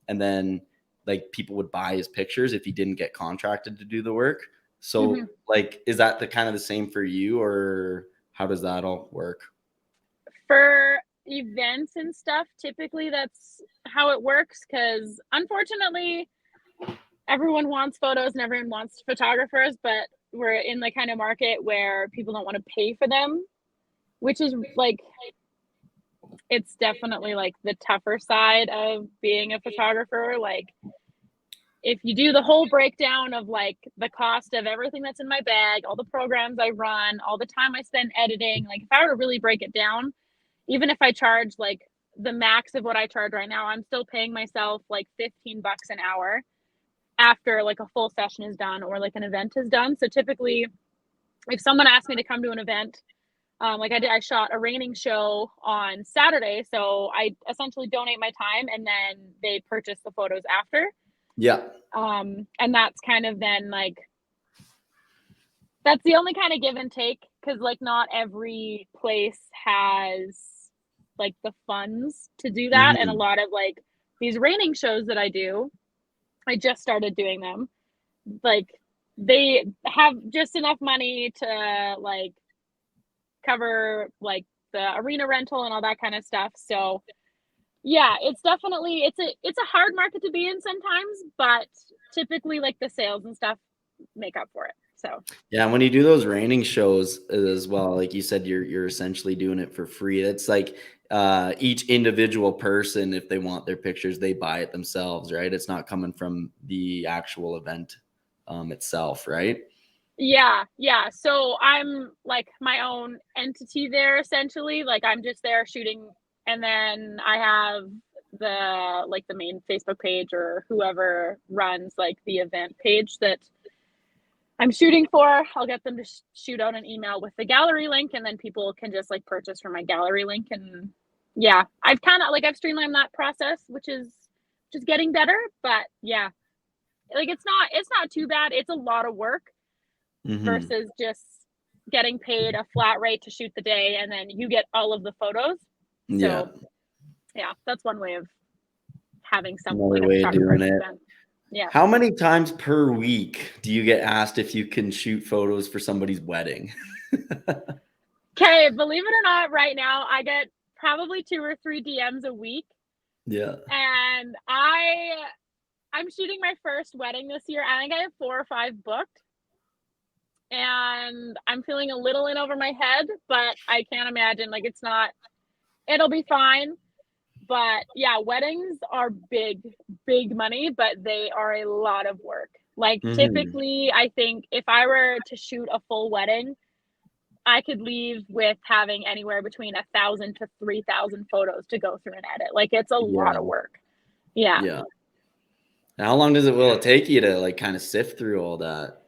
then like people would buy his pictures if he didn't get contracted to do the work. So like, is that the kind of the same for you, or how does that all work? For events and stuff, typically that's how it works, because unfortunately everyone wants photos and everyone wants photographers, but we're in the kind of market where people don't want to pay for them, which is like, it's definitely like the tougher side of being a photographer. Like if you do the whole breakdown of like the cost of everything that's in my bag, all the programs I run, all the time I spend editing, like if I were to really break it down, even if I charge like the max of what I charge right now, I'm still paying myself like $15 an hour after like a full session is done or like an event is done. So typically if someone asks me to come to an event, Like I shot a raining show on Saturday, so I essentially donate my time and then they purchase the photos after. Yeah. And that's kind of then like, that's the only kind of give and take, because like not every place has like the funds to do that. And a lot of like these raining shows that I do, I just started doing them. Like they have just enough money to like cover like the arena rental and all that kind of stuff. So yeah, it's definitely it's a hard market to be in sometimes, but typically like the sales and stuff make up for it. So Yeah, when you do those raining shows as well, like you said, you're essentially doing it for free. It's like each individual person, if they want their pictures, they buy it themselves, right? It's not coming from the actual event itself, right? yeah. So I'm like my own entity there essentially. Like I'm just there shooting, and then I have the main Facebook page or whoever runs like the event page that I'm shooting for. I'll get them to shoot out an email with the gallery link, and then people can just like purchase from my gallery link. And yeah, I've kind of like I've streamlined that process, which is just getting better. But yeah, like it's not too bad. It's a lot of work versus just getting paid a flat rate to shoot the day, and then you get all of the photos. So yeah, that's one way of having some Another like way of doing it. Yeah. How many times per week do you get asked if you can shoot photos for somebody's wedding? Okay, believe it or not, right now I get probably 2 or 3 DMs a week. Yeah. And I'm shooting my first wedding this year. I think I have 4 or 5 booked. And I'm feeling a little in over my head, but I can't imagine like it'll be fine. But yeah, weddings are big money, but they are a lot of work. Like typically, I think if I were to shoot a full wedding, I could leave with having anywhere between 1,000 to 3,000 photos to go through and edit. Like it's a lot of work. Yeah. Yeah. How long will it take you to like kind of sift through all that?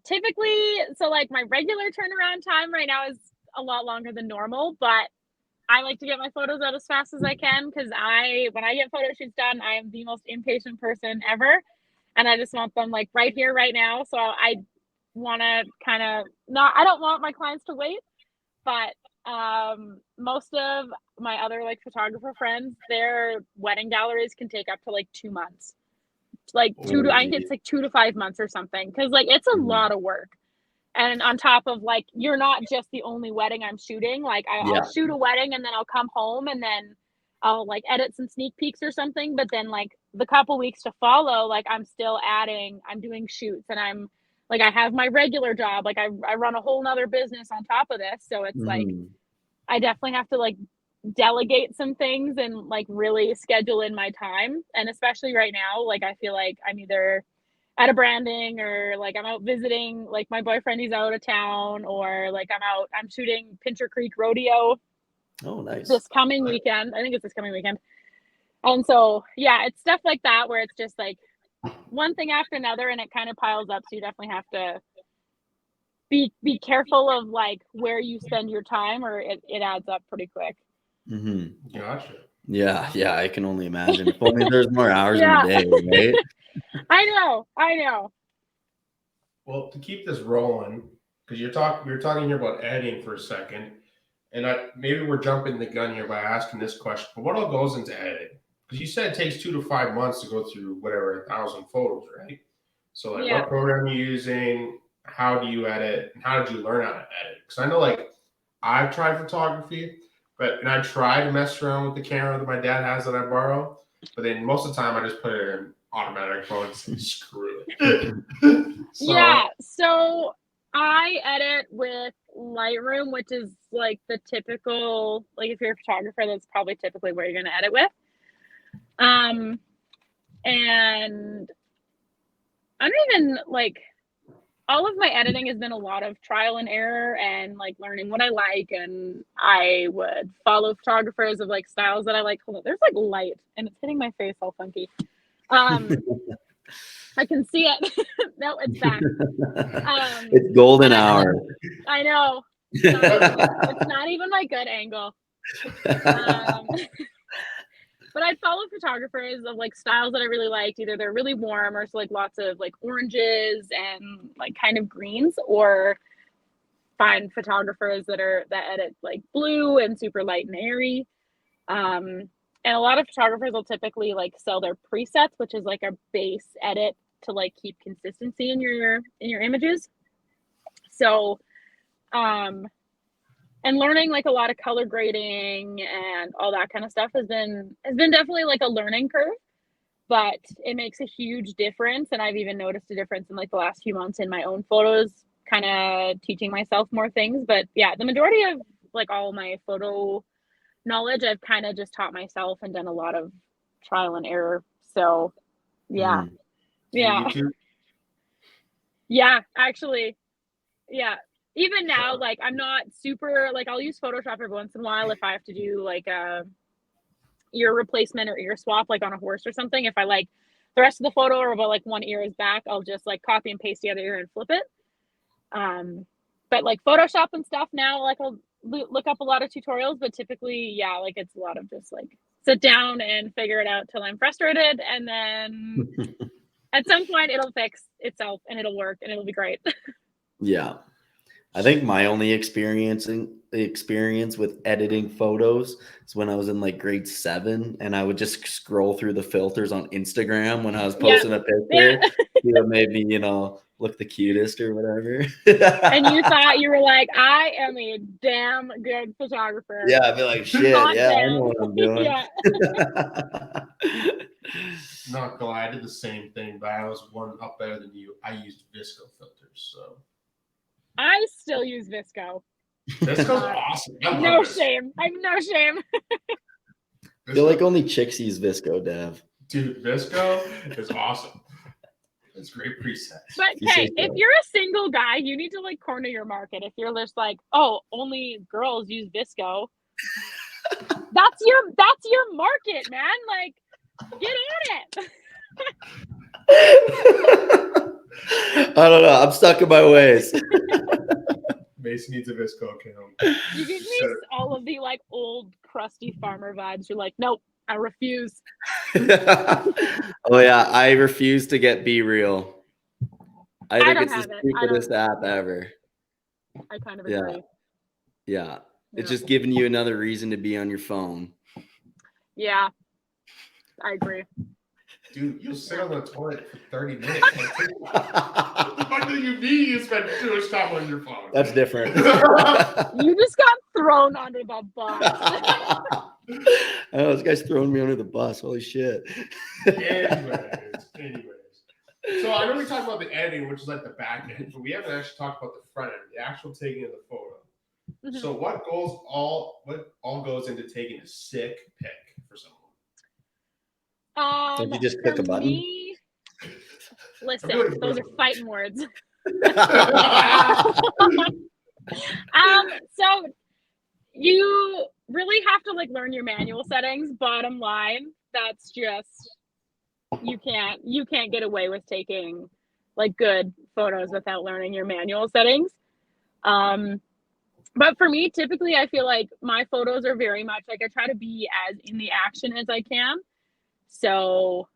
Typically, so like my regular turnaround time right now is a lot longer than normal, but I like to get my photos out as fast as I can, because when I get photo shoots done, I am the most impatient person ever, and I just want them like right here, right now. So I want to kind of I don't want my clients to wait, but most of my other like photographer friends, their wedding galleries can take up to like 2 months, like I think it's like 2 to 5 months or something, because like it's a lot of work. And on top of like, you're not just the only wedding I'm shooting. Like I'll shoot a wedding and then I'll come home and then I'll like edit some sneak peeks or something. But then like the couple weeks to follow, like I'm doing shoots, and I'm like, I have my regular job. Like I run a whole nother business on top of this. So it's like, I definitely have to like delegate some things and like really schedule in my time. And especially right now, like I feel like I'm either at a branding, or like I'm out visiting like my boyfriend, he's out of town, or like I'm shooting Pincher Creek Rodeo. Oh, nice. This coming weekend. I think it's this coming weekend. And so yeah, it's stuff like that where it's just like one thing after another, and it kind of piles up. So you definitely have to be careful of like where you spend your time, or it adds up pretty quick. Gotcha. Yeah, I can only imagine. If only there's more hours in the day, right? I know. Well, to keep this rolling, because we were talking here about editing for a second, and maybe we're jumping the gun here by asking this question, but what all goes into editing? Because you said it takes 2 to 5 months to go through whatever 1,000 photos, right? So like, what program are you using? How do you edit? And how did you learn how to edit? Because I know like I've tried photography, and I try to mess around with the camera that my dad has that I borrow, but then most of the time I just put it in automatic mode and say, screw it. So I edit with Lightroom, which is like the typical, like if you're a photographer, that's probably typically where you're going to edit with. And I don't even like, all of my editing has been a lot of trial and error and like learning what I like. And I would follow photographers of like styles that I like. Hold on, there's like light and it's hitting my face all funky. I can see it. No, it's back. It's golden hour. I know. It's not even my good angle. Um, but I'd follow photographers of like styles that I really liked. Either they're really warm or so like lots of like oranges and like kind of greens, or find photographers that edit like blue and super light and airy. And a lot of photographers will typically like sell their presets, which is like a base edit to like keep consistency in your images. So and learning like a lot of color grading and all that kind of stuff has been definitely like a learning curve, but it makes a huge difference. And I've even noticed a difference in like the last few months in my own photos, kind of teaching myself more things. But yeah, the majority of like all my photo knowledge I've kind of just taught myself and done a lot of trial and error. So yeah. Yeah. YouTube? Yeah, actually. Yeah. Even now, like I'm not super like I'll use Photoshop every once in a while if I have to do like a ear replacement or ear swap like on a horse or something. If I like the rest of the photo or about like one ear is back, I'll just like copy and paste the other ear and flip it. But like Photoshop and stuff now, like I'll look up a lot of tutorials, but typically, yeah, like it's a lot of just like sit down and figure it out till I'm frustrated, and then at some point it'll fix itself and it'll work and it'll be great. Yeah. I think my only experience with editing photos is when I was in like grade 7, and I would just scroll through the filters on Instagram when I was posting a picture. See what made me, look the cutest or whatever. And you thought you were like, I am a damn good photographer. Yeah, I'd be like, shit, Not yeah, damn. I know what I'm doing. Yeah. Not gonna lie, I did the same thing, but I was one up better than you. I used VSCO filters, so. I still use VSCO. VSCO's awesome. No shame. I have no shame. I feel like only chicks use VSCO, Dev. Dude, VSCO is awesome. It's great presets. But hey, if you're a single guy, you need to like corner your market. If you're just like, oh, only girls use VSCO, that's your market, man. Like, get on it. I don't know. I'm stuck in my ways. Mason needs a VSCO account. You give me all of the like old crusty farmer vibes. You're like, nope, I refuse. Oh yeah, I refuse to get Be Real. I think it's the stupidest app ever. I kind of agree. Yeah. It's just giving you another reason to be on your phone. Yeah, I agree. Dude, you'll sit on the toilet for 30 minutes. What the fuck do you mean you spend too much time on your phone? That's different. You just got thrown under the bus. Oh, this guy's throwing me under the bus. Holy shit. Anyways. So I know we talked about the editing, which is like the back end, but we haven't actually talked about the front end, the actual taking of the photo. Mm-hmm. So what all goes into taking a sick pic for someone? Don't you just click a button? Me, listen, those are fighting words. So you really have to like learn your manual settings. Bottom line, that's just you can't get away with taking like good photos without learning your manual settings. But for me, typically, I feel like my photos are very much like I try to be as in the action as I can. So,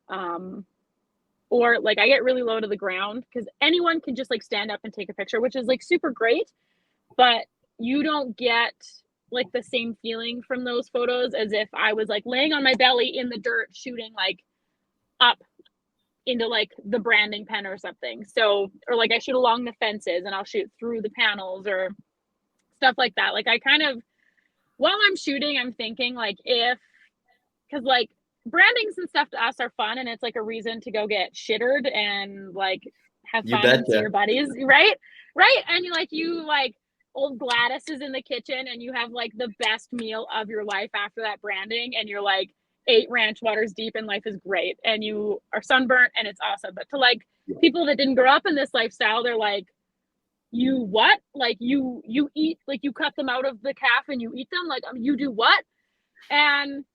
or like I get really low to the ground because anyone can just like stand up and take a picture, which is like super great, but you don't get like the same feeling from those photos as if I was like laying on my belly in the dirt shooting like up into like the branding pen or something. So, or like I shoot along the fences and I'll shoot through the panels or stuff like that. Like I kind of, while I'm shooting, I'm thinking like because like brandings and stuff to us are fun and it's like a reason to go get shittered and like have fun and see your buddies, right? And you like old Gladys is in the kitchen and you have like the best meal of your life after that branding and you're like 8 ranch waters deep and life is great and you are sunburnt and it's awesome. But to like people that didn't grow up in this lifestyle, they're like, you what? Like you eat, like you cut them out of the calf and you eat them? Like you do what? And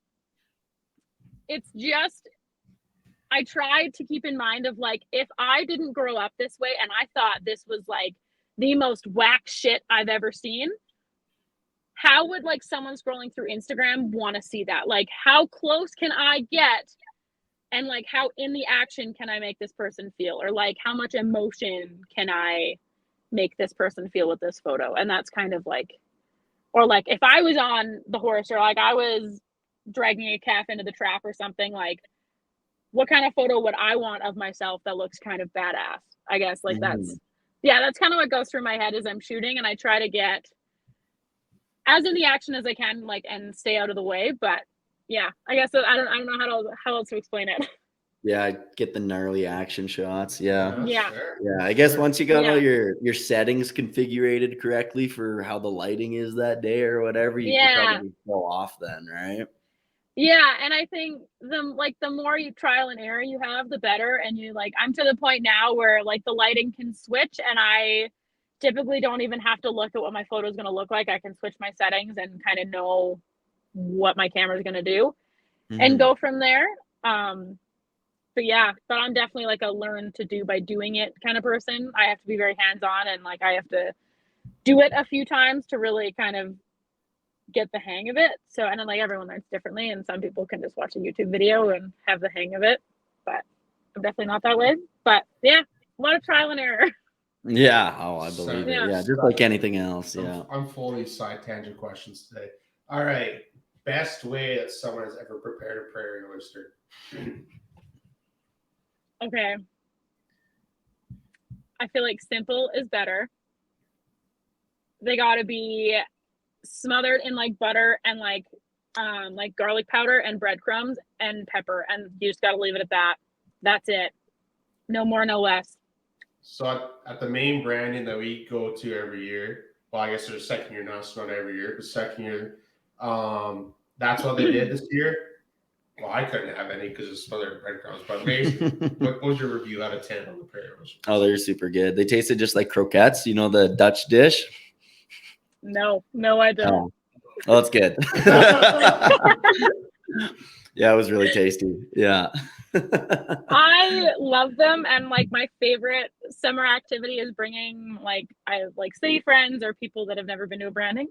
it's just, I tried to keep in mind of like, if I didn't grow up this way and I thought this was like the most whack shit I've ever seen, how would like someone scrolling through Instagram want to see that? Like, how close can I get? And like, how in the action can I make this person feel? Or like, how much emotion can I make this person feel with this photo? And that's kind of like, or like if I was on the horse or like I was dragging a calf into the trap or something, like what kind of photo would I want of myself that looks kind of badass? I guess like that's kind of what goes through my head as I'm shooting, and I try to get as in the action as I can, like, and stay out of the way. But yeah, I guess I don't know how else to explain it. Yeah, I get the gnarly action shots. Yeah. That's Yeah. fair. Yeah, I guess once you got Yeah. all your settings configured correctly for how the lighting is that day or whatever, you could Yeah. probably go off then, right? Yeah, and I think the more you trial and error you have, the better. And you like, I'm to the point now where like the lighting can switch, and I typically don't even have to look at what my photo is going to look like. I can switch my settings and kind of know what my camera is going to do and go from there. But yeah, but I'm definitely like a learn to do by doing it kind of person. I have to be very hands-on, and like I have to do it a few times to really kind of get the hang of it. So, and then like everyone learns differently, and some people can just watch a YouTube video and have the hang of it, but I'm definitely not that way. But yeah, a lot of trial and error. Yeah. Oh, I believe it. Yeah. Yeah, just like anything else. Yeah. I'm full of these side tangent questions today. All right. Best way that someone has ever prepared a prairie oyster. Okay. I feel like simple is better. They got to be smothered in like butter and like garlic powder and breadcrumbs and pepper, and you just got to leave it at that. That's it. No more, no less. So at the main branding that we go to every year, well, I guess there's a second year now, so not every year, but second year, that's what they did this year. Well, I couldn't have any because it's smothered breadcrumbs. But what was your review out of 10 on the prairie oyster? Oh, they're super good. They tasted just like croquettes, you know, the Dutch dish. No, I don't. Oh, that's good. Yeah, it was really tasty. Yeah. I love them, and like my favorite summer activity is bringing like city friends or people that have never been to a branding,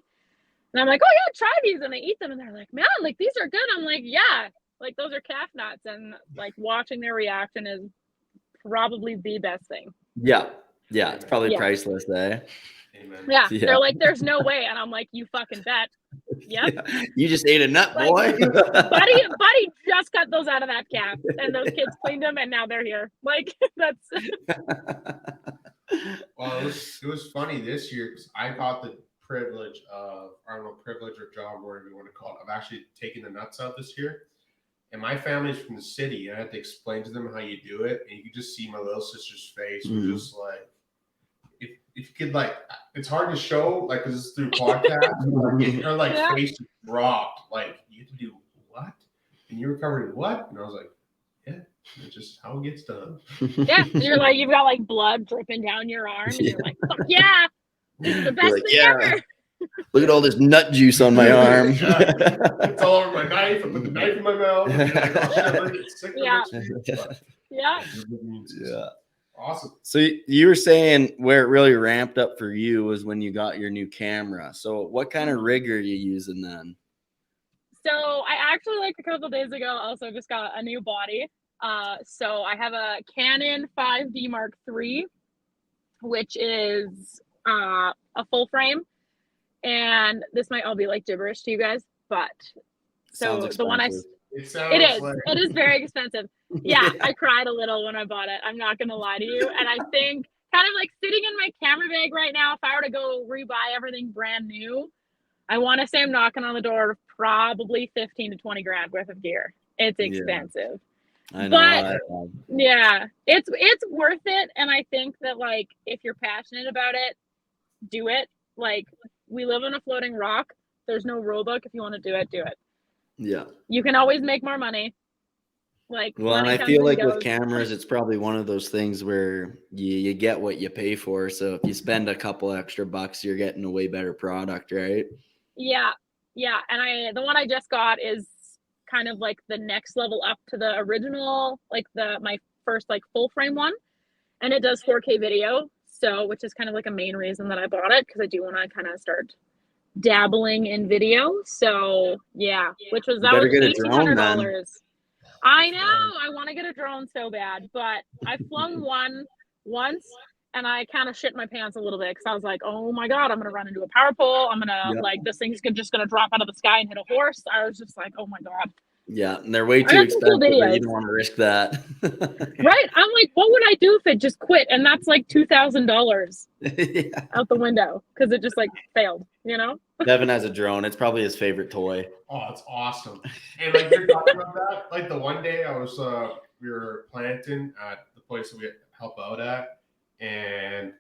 and I'm like, oh yeah, try these, and they eat them, and they're like, man, like these are good. I'm like, yeah, like those are calf nuts, and like watching their reaction is probably the best thing. Yeah, it's probably priceless, eh? Amen. Yeah, they're like, there's no way, and I'm like, you fucking bet. Yep. Yeah. You just ate a nut, like, boy. buddy just got those out of that calf, and those kids cleaned them, and now they're here. Like that's. Well, it was funny this year because I got the privilege of, I don't know, privilege or job, whatever you want to call it, of actually taking the nuts out this year. And my family's from the city, and I had to explain to them how you do it, and you could just see my little sister's face was just like, if you could, like, it's hard to show, like, because it's through podcast, her like face just dropped, like, you have to do what? And you were covering what? And I was like, yeah, it's just how it gets done. Yeah, you're like, you've got like blood dripping down your arm, and you're like, fuck yeah, this is the best thing ever. Look at all this nut juice on my arm. It's all over my knife. I put the knife in my mouth. Yeah. Awesome. So you were saying where it really ramped up for you was when you got your new camera. So what kind of rig are you using then? So I actually, like a couple of days ago, also just got a new body. So I have a Canon 5D Mark III, which is a full frame. And this might all be like gibberish to you guys, but so the one it is very expensive. Yeah, I cried a little when I bought it. I'm not gonna lie to you. And I think kind of like sitting in my camera bag right now, if I were to go rebuy everything brand new, I want to say I'm knocking on the door of probably 15 to 20 grand worth of gear. It's expensive. I know. But yeah, it's worth it. And I think that like if you're passionate about it, do it. Like, we live on a floating rock. There's no rule book. If you want to do it, do it. Yeah. You can always make more money. Like, well, and I feel like with cameras, it's probably one of those things where you get what you pay for. So if you spend a couple extra bucks, you're getting a way better product, right? Yeah. And the one I just got is kind of like the next level up to the original, like my first like full frame one, and it does 4K video. So, which is kind of like a main reason that I bought it, because I do want to kind of start dabbling in video. So yeah, which was You that better was get a drone, man. $1,800. I know. I want to get a drone so bad, but I flung one once and I kind of shit my pants a little bit because I was like, oh my God, I'm going to run into a power pole. I'm going to, Yeah. like, this thing's just going to drop out of the sky and hit a horse. I was just like, oh my God. Yeah, and they're way I too got some cool expensive. You videos. don't want to risk that. Right? I'm like, what would I do if it just quit? And that's like $2,000 Yeah. out the window because it just like failed, you know? Devin has a drone. It's probably his favorite toy. Oh, it's awesome. And like you're talking about that, like the one day I was we were planting at the place that we help out at, and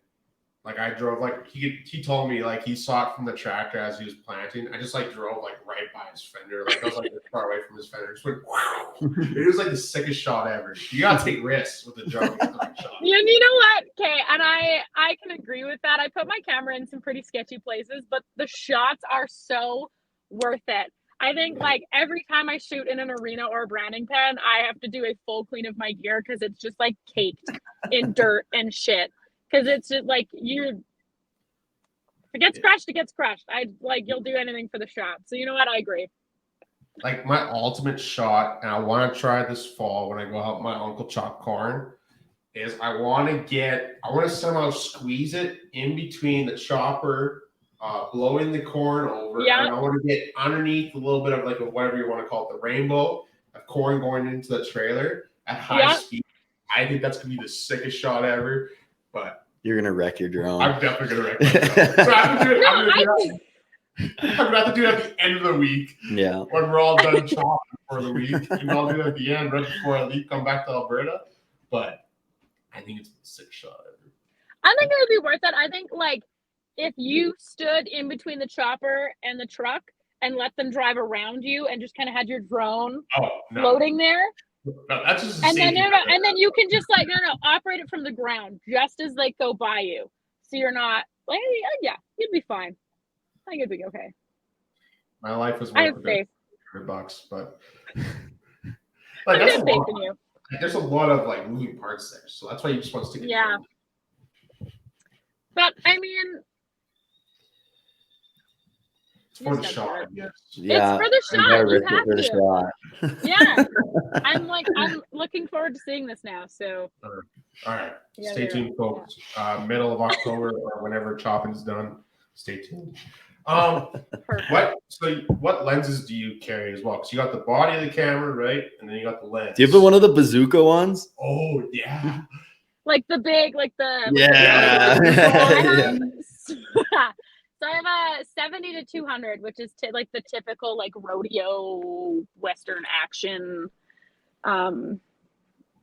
like I drove like he told me like he saw it from the tractor as he was planting. I just like drove like right by his fender. Like I was like far away from his fender. Just went wow. It was like the sickest shot ever. You gotta take risks with the drone to get the right shot. Yeah, you know what? Okay, and I can agree with that. I put my camera in some pretty sketchy places, but the shots are so worth it. I think like every time I shoot in an arena or a branding pen, I have to do a full clean of my gear because it's just like caked in dirt and shit. Because it's just like if it gets crushed, it gets crushed. You'll do anything for the shot. So you know what? I agree. Like my ultimate shot, and I want to try this fall when I go help my uncle chop corn, is I want to somehow squeeze it in between the chopper, blowing the corn over, Yeah. and I want to get underneath a little bit of like whatever you want to call it, the rainbow of corn going into the trailer at high speed. I think that's gonna be the sickest shot ever. But you're gonna wreck your drone. I'm definitely gonna wreck my drone. So I'm gonna have to do it at the end of the week. Yeah. When we're all done chopping for the week. And I'll do it at the end right before I leave, come back to Alberta. But I think it's a sick shot ever. I think it would be worth it. I think like if you stood in between the chopper and the truck and let them drive around you and just kind of had your drone floating there. No, that's just and then you can just like operate it from the ground just as they go by you, so you're not like you'd be fine. I think it'd be okay. My life was I have faith. $100, but like I have faith in you. There's a lot of like moving parts there, so that's why you just want to stick it. Yeah, but I mean, it's for the shot. Yes. Yeah, it's for the shot. You have for the shot. Yeah, I'm looking forward to seeing this now. So, all right, stay tuned, folks. Middle of October or whenever chopping is done, stay tuned. What lenses do you carry as well? Because you got the body of the camera, right, and then you got the lens. Do you have one of the bazooka ones? Oh yeah, like the big, like the yeah. So I have a 70 to 200, which is like the typical like rodeo Western action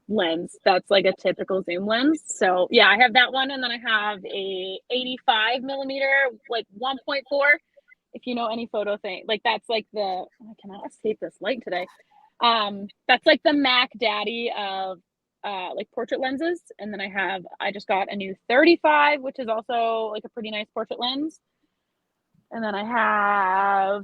lens. That's like a typical zoom lens. So yeah, I have that one, and then I have a 85 millimeter, like 1.4. If you know any photo thing, like that's like I cannot escape this light today. That's like the Mac Daddy of like portrait lenses. And then I just got a new 35, which is also like a pretty nice portrait lens. And then I have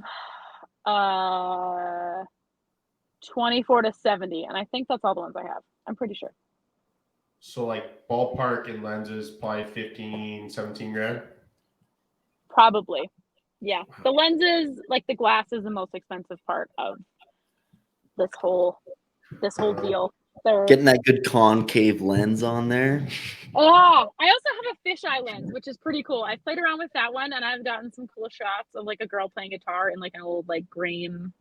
24 to 70, and I think that's all the ones I have. I'm pretty sure. So like ballpark in lenses, probably 15, 17 grand? Probably. Yeah. The lenses, like the glass is the most expensive part of this whole deal. Getting that good concave lens on there. Oh, I also have a fisheye lens, which is pretty cool. I played around with that one, and I've gotten some cool shots of like a girl playing guitar in like an old like grain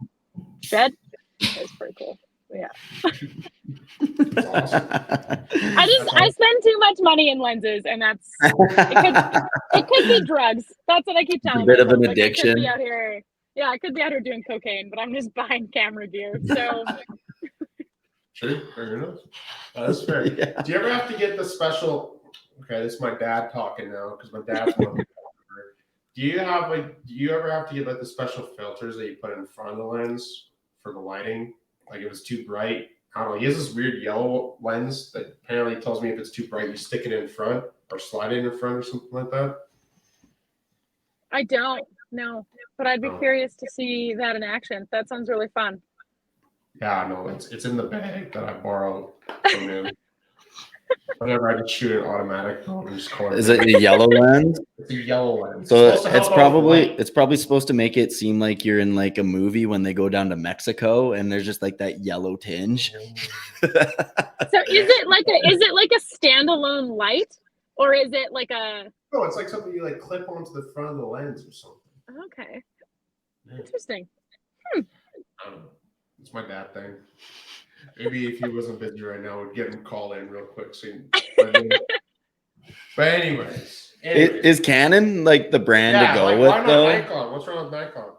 shed. It's pretty cool. Yeah. Awesome. I spend too much money in lenses, and that's it could be drugs. That's what I keep telling myself. A bit myself. of an addiction. I could be out here. Yeah, I could be out here doing cocaine, but I'm just buying camera gear. So sure, fair enough. That's fair. Yeah. Do you ever have to get the special? Okay, this is my dad talking now because my dad's one. Do you ever have to get like the special filters that you put in front of the lens for the lighting? Like if it's too bright, I don't know. He has this weird yellow lens that apparently tells me if it's too bright, you stick it in front or slide it in front or something like that. I don't know, but I'd be curious to see that in action. That sounds really fun. Yeah, no, it's in the bag that I borrowed from him. Whenever I just shoot it automatic, I'm just color. Is it a yellow lens? It's a yellow lens. So supposed to help it's out probably with supposed to make it seem like you're in like a movie when they go down to Mexico and there's just like that yellow tinge. So is it like a standalone light, or is it like a? No, it's like something you like clip onto the front of the lens or something. Okay, Yeah. interesting. It's my dad thing. Maybe if he wasn't busy right now, we'd get him call in real quick. But anyways, Is Canon like the brand to go like, with why not though? Nikon? What's wrong with Nikon?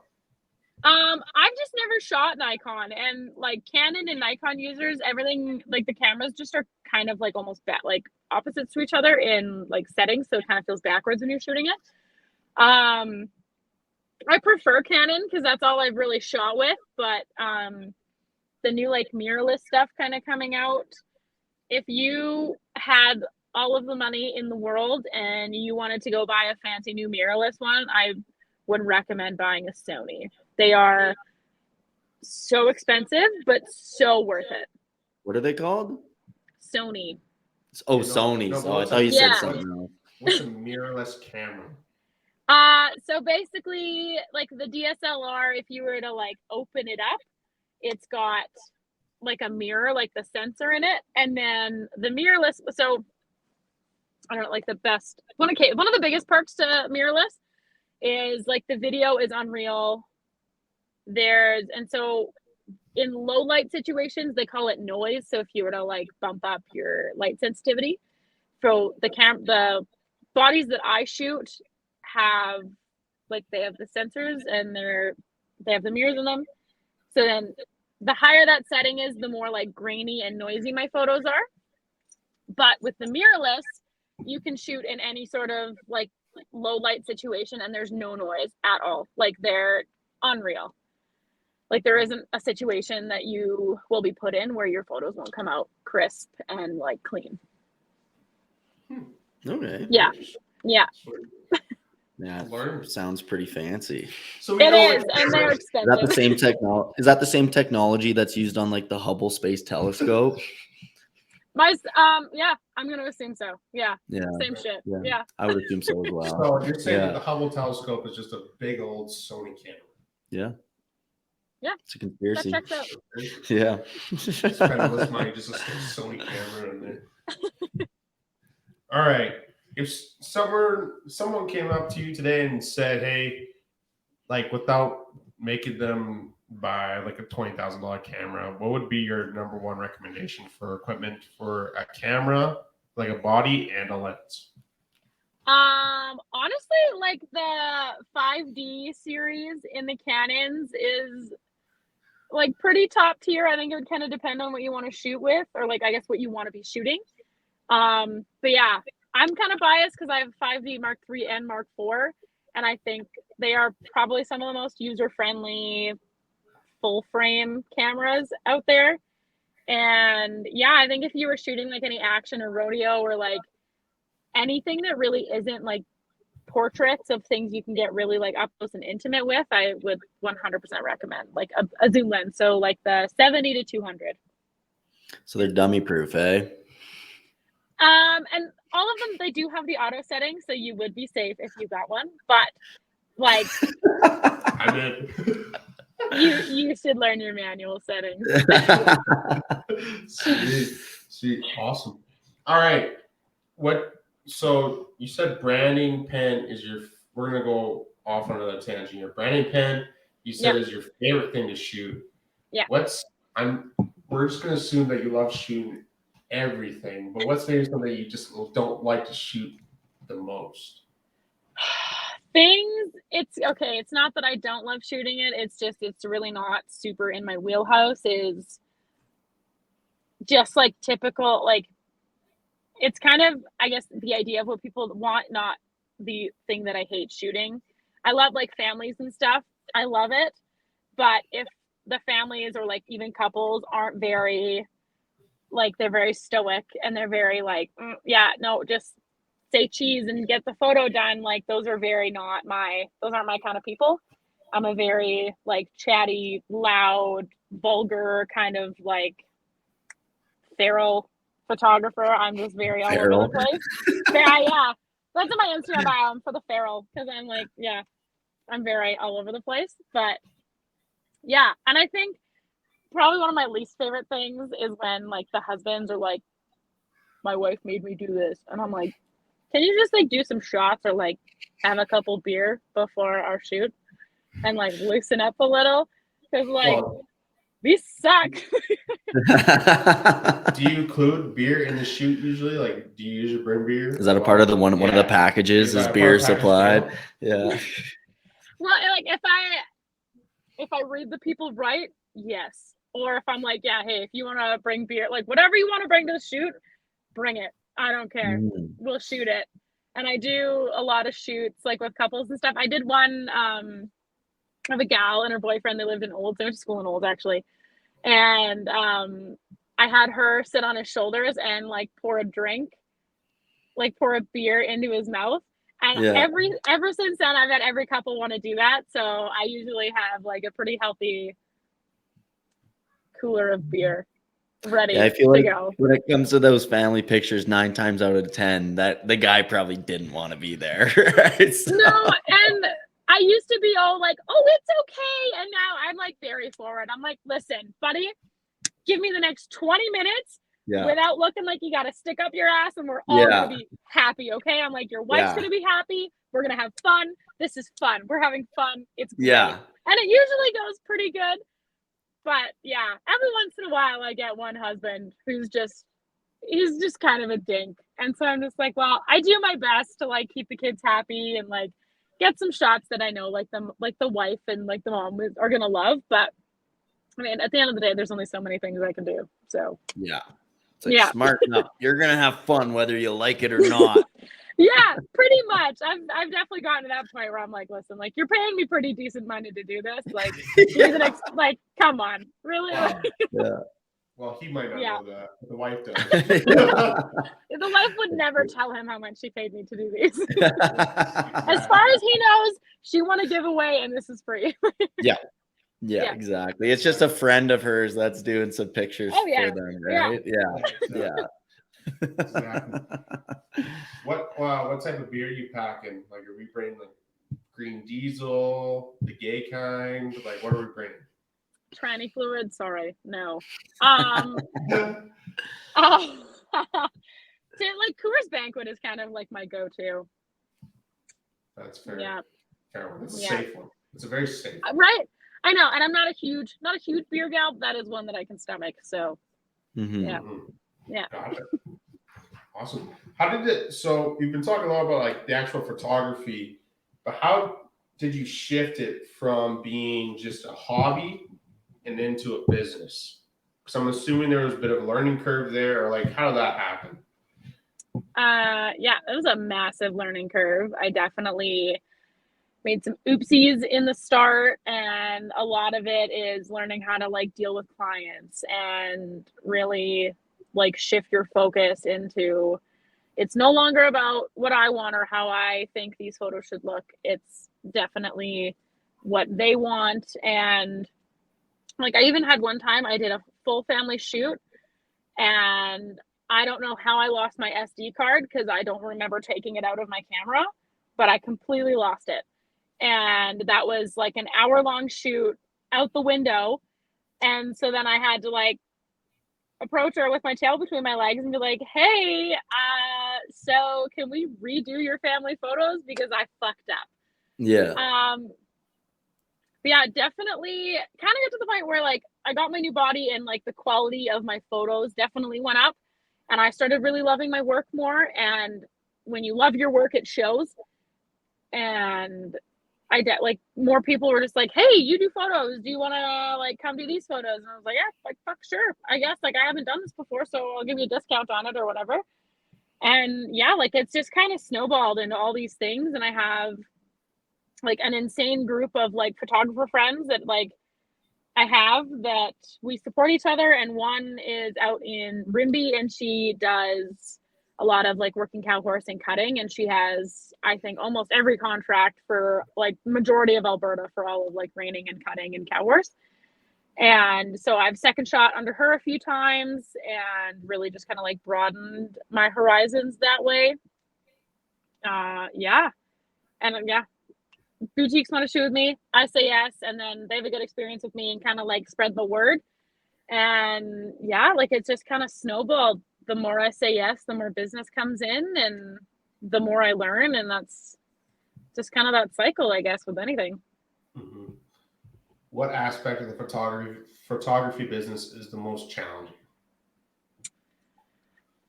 I've just never shot Nikon, and like Canon and Nikon users, everything like the cameras just are kind of like almost like opposites to each other in like settings, so it kind of feels backwards when you're shooting it. I prefer Canon because that's all I've really shot with, but the new like mirrorless stuff kind of coming out. If you had all of the money in the world and you wanted to go buy a fancy new mirrorless one, I would recommend buying a Sony. They are so expensive, but so worth it. What are they called? Sony. Oh, Sony. No, So I thought you said Yeah. something else. What's a mirrorless camera? So basically, like the DSLR, if you were to like open it up, it's got like a mirror, like the sensor in it, and then the mirrorless. So I don't know, like the best one. Okay, one of the biggest perks to mirrorless is like the video is unreal. And so in low light situations, they call it noise. So if you were to like bump up your light sensitivity, so the bodies that I shoot have like they have the sensors and they have the mirrors in them. So then the higher that setting is, the more like grainy and noisy my photos are. But with the mirrorless, you can shoot in any sort of like low light situation and there's no noise at all. Like they're unreal. Like there isn't a situation that you will be put in where your photos won't come out crisp and like clean. Okay. Yeah. Yeah, Learn. sounds pretty fancy. So It is, and they're Is that the expensive. same technology? Is that the same technology that's used on like the Hubble Space Telescope? Yeah, I'm gonna assume so. Yeah. Yeah. Same shit. Yeah. Yeah. I would assume so as well. So you're saying Yeah. that the Hubble telescope is just a big old Sony camera? Yeah. Yeah. It's a That conspiracy. checks out. Yeah. Spend all this money just to stick Sony camera in there. All right. If someone came up to you today and said, "Hey," like without making them buy like a $20,000 camera, what would be your number one recommendation for equipment for a camera, like a body and a lens? Honestly, like the 5D series in the Canons is like pretty top tier. I think it would kind of depend on what you want to shoot with, or like I guess what you want to be shooting. But yeah, I'm kind of biased because I have 5D Mark III and Mark IV, and I think they are probably some of the most user-friendly full frame cameras out there. And yeah, I think if you were shooting like any action or rodeo or like anything that really isn't like portraits of things you can get really like up close and intimate with, I would 100% recommend like a zoom lens. So like the 70 to 200. So they're dummy proof, eh? And all of them, they do have the auto setting, so you would be safe if you got one. But like, I mean, you should learn your manual settings. Sweet, awesome. All right, so you said branding pen is your. We're gonna go off on another tangent. Your branding pen, you said, is your favorite thing to shoot. Yeah. We're just gonna assume that you love shooting everything, but what's maybe something that you just don't like to shoot the most? Things, it's okay. It's not that I don't love shooting it. It's just it's really not super in my wheelhouse. Is just like typical like. It's kind of, I guess, the idea of what people want, not the thing that I hate shooting. I love like families and stuff. I love it. But if the families or like even couples aren't very, like they're very stoic and they're very like, yeah, no, just say cheese and get the photo done. Like those aren't my kind of people. I'm a very like chatty, loud, vulgar kind of like feral photographer. I'm just very all over Feral. the place. Yeah. That's in my Instagram bio for the feral, because I'm like, yeah, I'm very all over the place. But yeah, and I think probably one of my least favorite things is when like the husbands are like, my wife made me do this, and I'm like, can you just like do some shots or like have a couple beer before our shoot and like loosen up a little, because like Well, these suck. do you include beer in the shoot usually? Like, do you usually bring beer? Is that a part of the one of the Yeah. packages? Is Is that a beer part of the package supplied? deal? Yeah. Well, like if I read the people right, yes. Or if I'm like, yeah, hey, if you want to bring beer, like whatever you want to bring to the shoot, bring it. I don't care. Mm. We'll shoot it. And I do a lot of shoots like with couples and stuff. I did one of a gal and her boyfriend. They lived in Olds. They went to school in Olds actually. And I had her sit on his shoulders and like pour a beer into his mouth. And Yeah. ever since then, I've had every couple want to do that. So I usually have like a pretty healthy cooler of beer ready Yeah, I feel to like go. when it comes to those family pictures, 9 times out of 10, that the guy probably didn't want to be there. Right? So- No, and I used to be all like, oh, it's okay. And now I'm like very forward. I'm like, listen, buddy, give me the next 20 minutes yeah. without looking like you got to stick up your ass, and we're all Yeah. going to be happy, okay? I'm like, your wife's Yeah. going to be happy. We're going to have fun. This is fun. We're having fun. It's great. Yeah. And it usually goes pretty good. But yeah, every once in a while I get one husband he's just kind of a dink. And so I'm just like, well, I do my best to like keep the kids happy and like get some shots that I know like the wife and like the mom are going to love. But I mean, at the end of the day, there's only so many things I can do. So Yeah. It's like yeah. smart enough. You're going to have fun whether you like it or not. Yeah, pretty much. I've definitely gotten to that point where I'm like, listen, like you're paying me pretty decent money to do this. Like, like, come on, really? Yeah. Well, he might not Yeah. know that. But the wife does. The wife would never tell him how much she paid me to do these. As far as he knows, she won a giveaway, and this is free. Yeah, Yeah. exactly. It's just a friend of hers that's doing some pictures Oh, yeah. for them, right? Yeah. Exactly. What type of beer are you packing? Like, are we bringing like green diesel, the gay kind? Like, what are we bringing? Tranny fluid, sorry, no. So like Coors Banquet is kind of like my go-to. That's fair. Yeah. Fair. It's a Yeah. safe one. It's a very safe one. Right. I know, and I'm not a huge beer gal, but that is one that I can stomach. So Mhm. Yeah. Mhm. Yeah. Got it. Awesome. How did it? So you've been talking a lot about like the actual photography, but how did you shift it from being just a hobby and into a business? Because I'm assuming there was a bit of a learning curve there, or like how did that happen? Yeah, it was a massive learning curve. I definitely made some oopsies in the start, and a lot of it is learning how to like deal with clients and really like shift your focus into it's no longer about what I want or how I think these photos should look. It's definitely what they want. And like I even had one time I did a full family shoot, and I don't know how I lost my SD card because I don't remember taking it out of my camera, but I completely lost it. And that was like an hour-long shoot out the window. And so then I had to like approach her with my tail between my legs and be like, hey, so can we redo your family photos because I fucked up? Yeah. But yeah, definitely kind of get to the point where like I got my new body and like the quality of my photos definitely went up, and I started really loving my work more. And when you love your work, it shows. And like more people were just like, hey, you do photos, do you want to like come do these photos? And I was like, yeah, like fuck, sure, I guess, like I haven't done this before, so I'll give you a discount on it or whatever. And yeah, like it's just kind of snowballed into all these things, and I have like an insane group of like photographer friends that like I have that we support each other. And one is out in Rimby, and she does a lot of like working cow horse and cutting, and she has I think almost every contract for like majority of Alberta for all of like reining and cutting and cow horse. And so I've second shot under her a few times and really just kind of like broadened my horizons that way. Yeah. And yeah, boutiques want to shoot with me. I say yes. And then they have a good experience with me and kind of like spread the word. And yeah, like it's just kind of snowballed. The more I say yes, the more business comes in and the more I learn. And that's just kind of that cycle, I guess, with anything. Mm-hmm. What aspect of the photography business is the most challenging?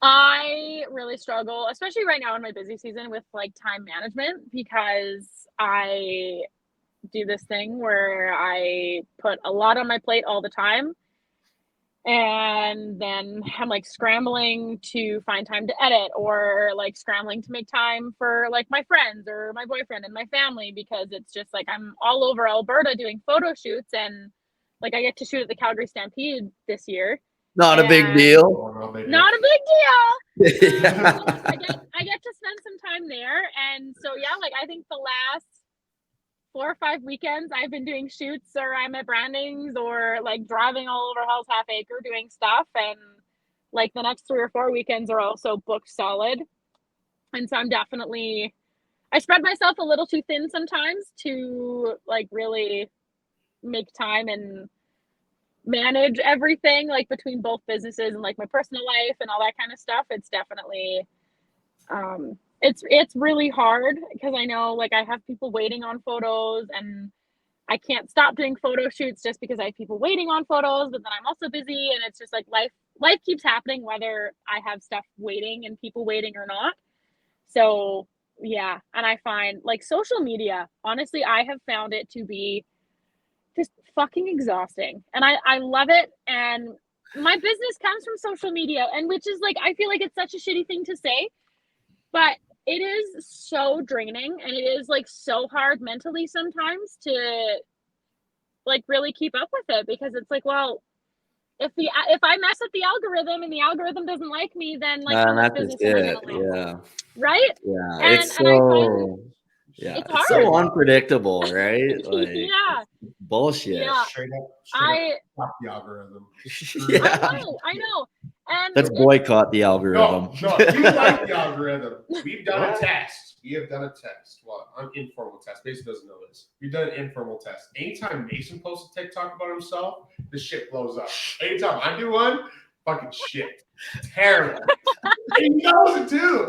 I really struggle, especially right now in my busy season, with like time management, because I do this thing where I put a lot on my plate all the time. And then I'm like scrambling to find time to edit, or like scrambling to make time for like my friends or my boyfriend and my family, because it's just like I'm all over Alberta doing photo shoots, and like I get to shoot at the Calgary Stampede this year. Not a big deal. Oh, no big deal. Not a big deal. Yeah. I get to spend some time there. And so yeah, like I think the last 4 or 5 weekends I've been doing shoots, or I'm at brandings, or like driving all over Hell's Half Acre doing stuff. And like the next 3 or 4 weekends are also booked solid. And so I spread myself a little too thin sometimes to like really make time and manage everything, like between both businesses and like my personal life and all that kind of stuff. It's definitely it's really hard, because I know like I have people waiting on photos, and I can't stop doing photo shoots just because I have people waiting on photos, but then I'm also busy, and it's just like life keeps happening whether I have stuff waiting and people waiting or not. So yeah, and I find like social media, honestly, I have found it to be just fucking exhausting. And I love it. And my business comes from social media, and which is like, I feel like it's such a shitty thing to say, but it is so draining, and it is like so hard mentally sometimes to like really keep up with it, because it's like, well, if I mess up the algorithm and the algorithm doesn't like me, then like how much That is business am I it. gonna lose? Yeah. Right? Yeah. And It's and I find so it's it's so hard. unpredictable, right? Like Yeah. bullshit. Yeah. Straight up fuck the algorithm. Yeah. I know. And Let's boycott the algorithm. No, you like the algorithm. We've done a test. We have done a test. Well, an informal test. Mason doesn't know this. We've done an informal test. Anytime Mason posts a TikTok about himself, the shit blows up. Anytime I do one, fucking shit. Terrible. He knows it too.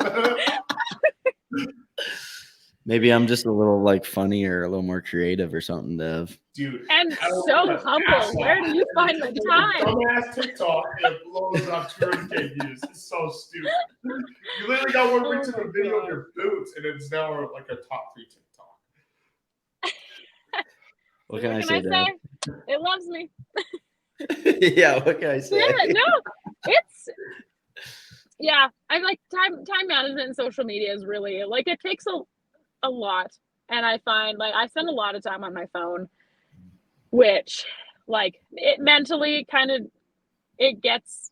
Maybe I'm just a little like funny or a little more creative or something, Dev. Dude. And so humble. Where do you find the time? Dumbass TikTok, it blows up 200K views. It's so stupid. You literally got one reach in a video of your boots, and it's now like a top 3 TikTok. What can I say, Dev? It loves me. Yeah, what can I say? Yeah, no, I like time management and social media is really like, it takes a lot. And I find like I spend a lot of time on my phone, which like it mentally kind of it gets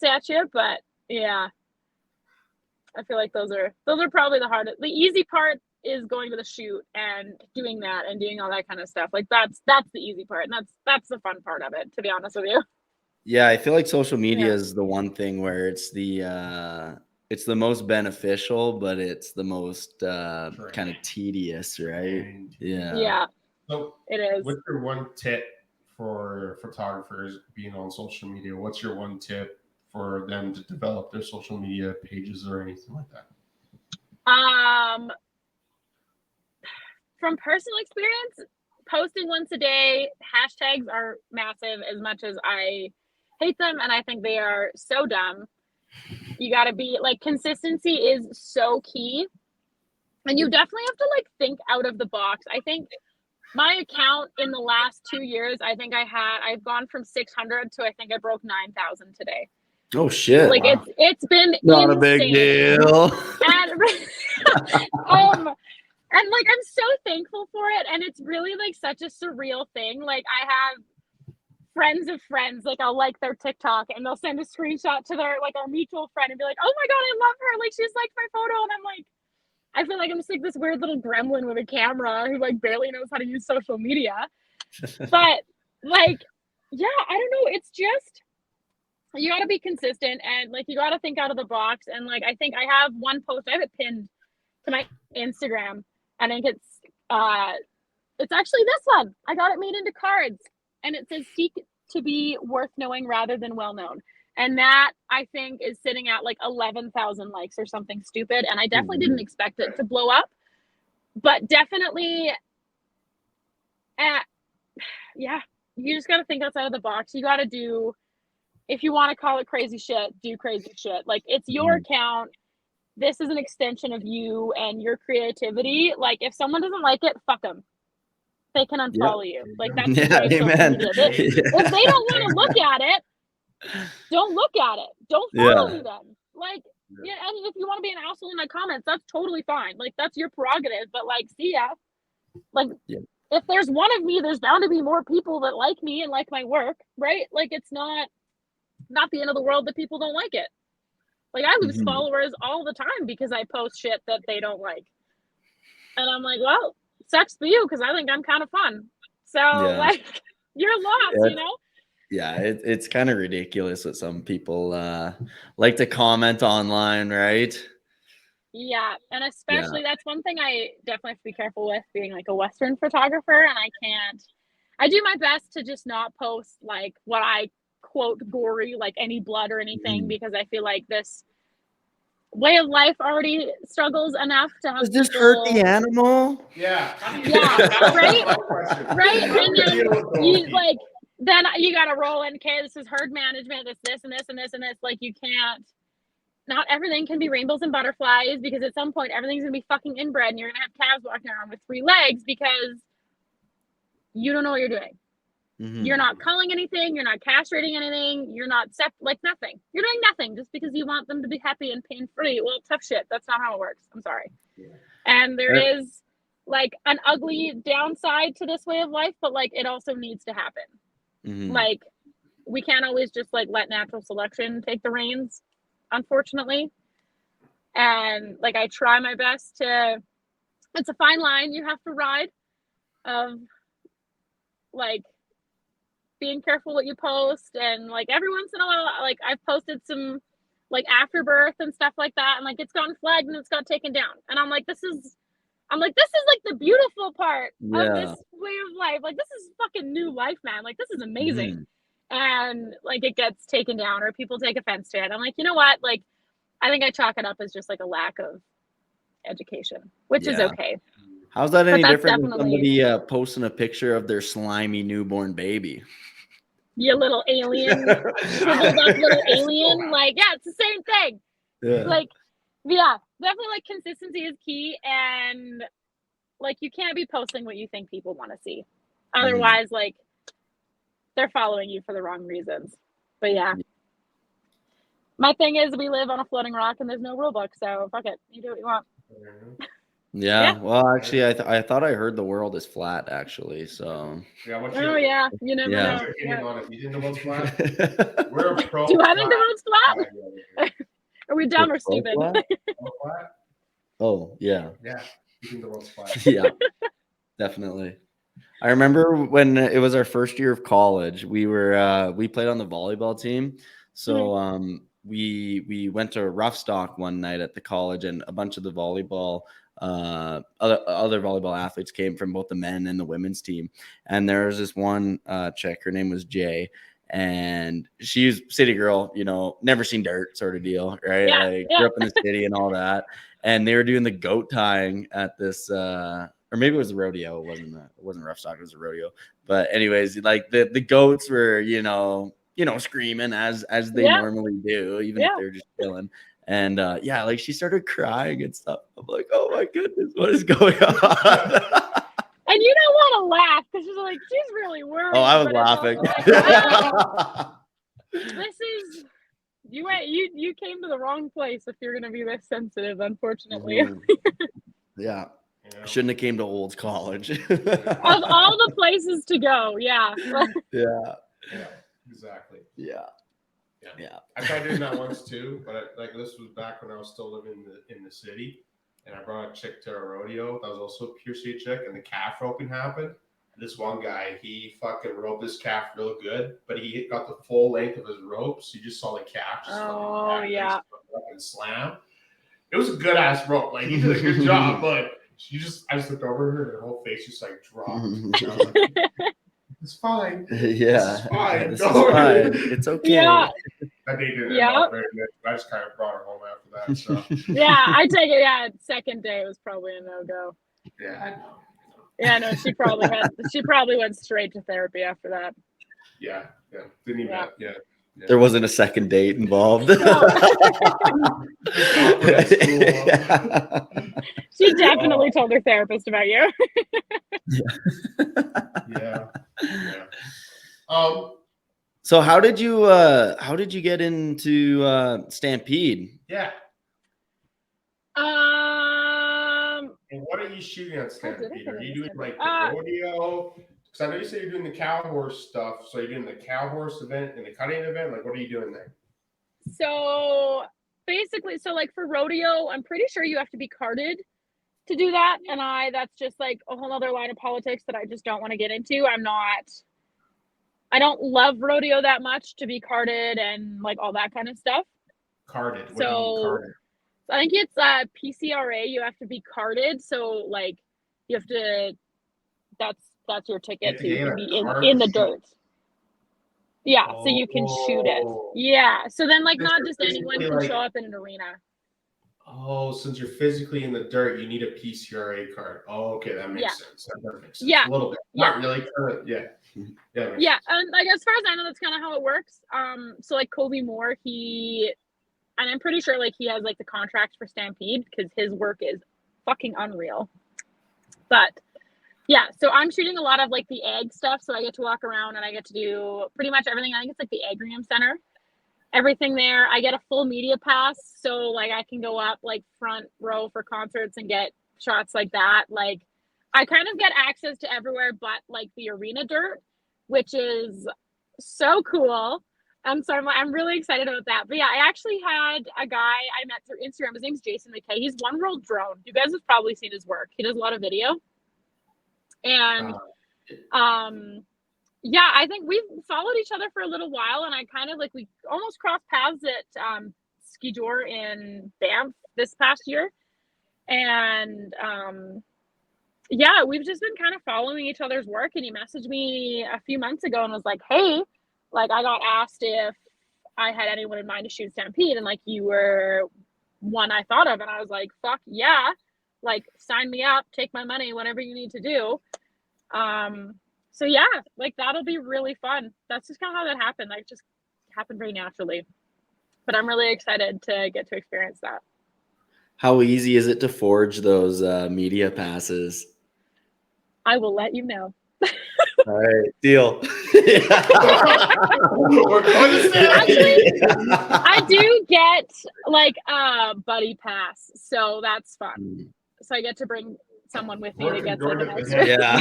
at you. But yeah, I feel like those are probably the hardest. The easy part is going to the shoot and doing that and doing all that kind of stuff. Like that's the easy part, and that's the fun part of it, to be honest with you. Yeah, I feel like social media is the one thing where it's the most beneficial, but it's the most kind of tedious, right? Yeah. So it is. What's your one tip for photographers being on social media? What's your one tip for them to develop their social media pages or anything like that? From personal experience, posting once a day, hashtags are massive, as much as I hate them and I think they are so dumb. You got to be like, consistency is so key, and you definitely have to like think out of the box. I think my account in the last 2 years, I think I've gone from 600 to I think I broke 9,000 today. Oh shit! Like it's been not insane. A big deal. And like I'm so thankful for it, and it's really like such a surreal thing. Like I have friends of friends, like I'll like their TikTok and they'll send a screenshot to their like our mutual friend and be like, "Oh my god, I love her! Like she's liked my photo," and I'm like, I feel like I'm just like this weird little gremlin with a camera who like barely knows how to use social media. But like yeah, I don't know. It's just you got to be consistent and like you got to think out of the box. And like I think I have one post, I have it pinned to my Instagram. I think it's actually this one. I got it made into cards, and it says "Seek to be worth knowing rather than well known." And that I think is sitting at like 11,000 likes or something stupid. And I definitely didn't expect it to blow up, but definitely, yeah, you just got to think outside of the box. You got to do, if you want to call it crazy shit, do crazy shit. Like it's your account. This is an extension of you and your creativity. Like if someone doesn't like it, fuck them. They can unfollow you. Like that's the Yeah, way social amen. media. If they don't want to look at it, don't look at it. Don't follow me then. Like, yeah, and if you want to be an asshole in my comments, that's totally fine. Like that's your prerogative. But like, see ya. Like if there's one of me, there's bound to be more people that like me and like my work, right? Like it's not the end of the world that people don't like it. Like I lose followers all the time because I post shit that they don't like. And I'm like, well, sucks for you because I think I'm kind of fun. So like you're lost, you know? Yeah, it's kind of ridiculous what some people like to comment online, right? Yeah, and especially that's one thing I definitely have to be careful with being like a Western photographer, and I do my best to just not post like what I quote gory, like any blood or anything, because I feel like this way of life already struggles enough to have Does this hurt the people. animal? Yeah. Yeah, right? Right? How And do you then deal with those you people? like, then you gotta roll in, okay, this is herd management, this and this and this and this. Like you can't, not everything can be rainbows and butterflies, because at some point everything's gonna be fucking inbred and you're gonna have calves walking around with 3 legs because you don't know what you're doing. You're not culling anything, you're not castrating anything, you're not like nothing. You're doing nothing just because you want them to be happy and pain free. Well, tough shit. That's not how it works. I'm sorry. And there is like an ugly downside to this way of life, but like it also needs to happen. Like we can't always just like let natural selection take the reins, unfortunately. And like I try my best to, it's a fine line you have to ride of like being careful what you post. And like every once in a while, like I've posted some like afterbirth and stuff like that, and like it's gotten flagged and it's got taken down, and I'm like this is like the beautiful part of this way of life. Like this is fucking new life, man. Like this is amazing. And like it gets taken down or people take offense to it. I'm like, you know what, like I think I chalk it up as just like a lack of education, which is okay. How's that any different than definitely somebody posting a picture of their slimy newborn baby? your little alien, shriveled up little alien. Like, yeah, it's the same thing. Like, yeah, definitely like consistency is key. And like, you can't be posting what you think people want to see. Otherwise, like, they're following you for the wrong reasons. But yeah. My thing is we live on a floating rock and there's no rule book. So fuck it. You do what you want. Yeah. Well, actually, I thought I heard the world is flat, actually. So. Yeah. What's your, yeah. You never know. What's your opinion on it? You think the world's flat? We're pro. Do I think the world's flat? Are we dumb or stupid? Oh yeah. Yeah. You think the world's flat? Yeah. Definitely. I remember when it was our first year of college. We played on the volleyball team. So we went to Rough Stock one night at the college, and a bunch of the volleyball other volleyball athletes came from both the men and the women's team. And there was this one chick, her name was Jay, and she was city girl, you know, never seen dirt sort of deal, right? Yeah, like grew up in the city and all that. And they were doing the goat tying at this or maybe it was a rodeo. It wasn't Rough Stock, it was a rodeo. But anyways, like the goats were, you know, screaming as they normally do, even if they're just chilling. And like she started crying and stuff. I'm like, oh my goodness, what is going on? And you don't want to laugh because she's like, she's really worried. Oh, I was laughing. Like, this is you came to the wrong place if you're gonna be this sensitive, unfortunately. Yeah. Shouldn't have came to Olds College. Of all the places to go, yeah. Yeah, exactly. Yeah. I tried doing that once too, but like this was back when I was still living in the city, and I brought a chick to a rodeo that was also a pure city chick, and the calf roping happened, This one guy, he fucking roped his calf real good, but he got the full length of his rope, so you just saw the calf just fucking slam. It was a good ass rope. Like, he did a good job, but I just looked over her and her whole face just like dropped. And I was like, it's fine. Yeah. It's fine. This is fine. It's okay. Yeah. That day didn't end up very good. I just kind of brought her home after that. So Yeah, I take it. Yeah, second day was probably a no-go. yeah, I know. Yeah, no, she probably went straight to therapy after that. Yeah. Didn't even. Yeah. There wasn't a second date involved. She definitely told her therapist about you. Yeah. So how did you get into Stampede? Yeah. And what are you shooting at Stampede? Are you doing like the rodeo? Because I know you say you're doing the cow horse stuff. So you're doing the cow horse event and the cutting event. Like, what are you doing there? So basically, like for rodeo, I'm pretty sure you have to be carded to do that. And that's just like a whole other line of politics that I just don't want to get into. I don't love rodeo that much to be carded and like all that kind of stuff. Carded. What do you mean carded? I think it's PCRA. You have to be carded. So like you have to, that's your ticket to be in the dirt. Yeah, so you can shoot it. Yeah, so then like not just anyone can show up in an arena. Oh, since you're physically in the dirt, you need a PCRA card. Oh, okay, that makes sense. That makes sense. Yeah, a little bit. Not really. Yeah. And like as far as I know, that's kind of how it works. So like Kobe Moore, and I'm pretty sure like he has like the contract for Stampede because his work is fucking unreal. But yeah, so I'm shooting a lot of like the ag stuff. So I get to walk around and I get to do pretty much everything. I think it's like the Agrium Center, everything there. I get a full media pass. So like I can go up like front row for concerts and get shots like that. Like I kind of get access to everywhere but like the arena dirt, which is so cool. So I'm really excited about that. But yeah, I actually had a guy I met through Instagram. His name's Jason McKay. He's One World Drone. You guys have probably seen his work. He does a lot of video. And yeah, I think we've followed each other for a little while, and I kind of like we almost crossed paths at Ski Door in Banff this past year. And yeah, we've just been kind of following each other's work, and he messaged me a few months ago and was like, hey, like I got asked if I had anyone in mind to shoot Stampede, and like you were one I thought of, and I was like, fuck yeah, like sign me up, take my money, whatever you need to do. So yeah, like that'll be really fun. That's just kind of how that happened. Like just happened very naturally, but I'm really excited to get to experience that. How easy is it to forge those media passes? I will let you know. All right, deal. Actually, I do get like a buddy pass, so that's fun. So I get to bring someone with me that gets like an extra. Yeah.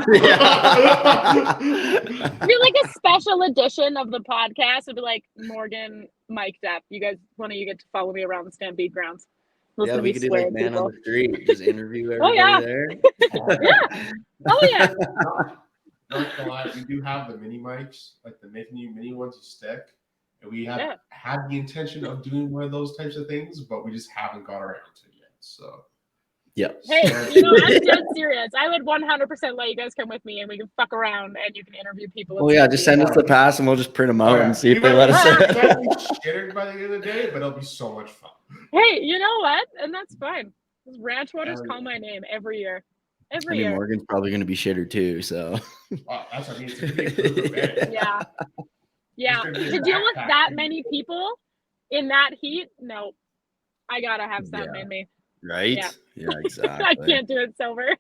Be like a special edition of the podcast. It'd be like Morgan mic'd up. One of you get to follow me around the Stampede grounds. Yeah, we could do like man on the street, just interview everybody there. Yeah. Oh yeah. Not gonna lie, we do have the mini mics, like the mini ones you stick, and we have had the intention of doing one of those types of things, but we just haven't got around to it yet. So, yeah. Hey, I'm dead serious. I would 100% let you guys come with me, and we can fuck around, and you can interview people. Oh yeah, just send us the pass, and we'll just print them out and see if they let us. Shittered by the end of the day, but it'll be so much fun. Hey, you know what? And that's fine. Ranch Waters call my name every year. Every year. Morgan's probably going to be shitter too, so. That's what I mean. It's gonna be a group event. Yeah. Yeah. To deal with that many people in that heat, no. I gotta have something in me. Right? Yeah, exactly. I can't do it sober.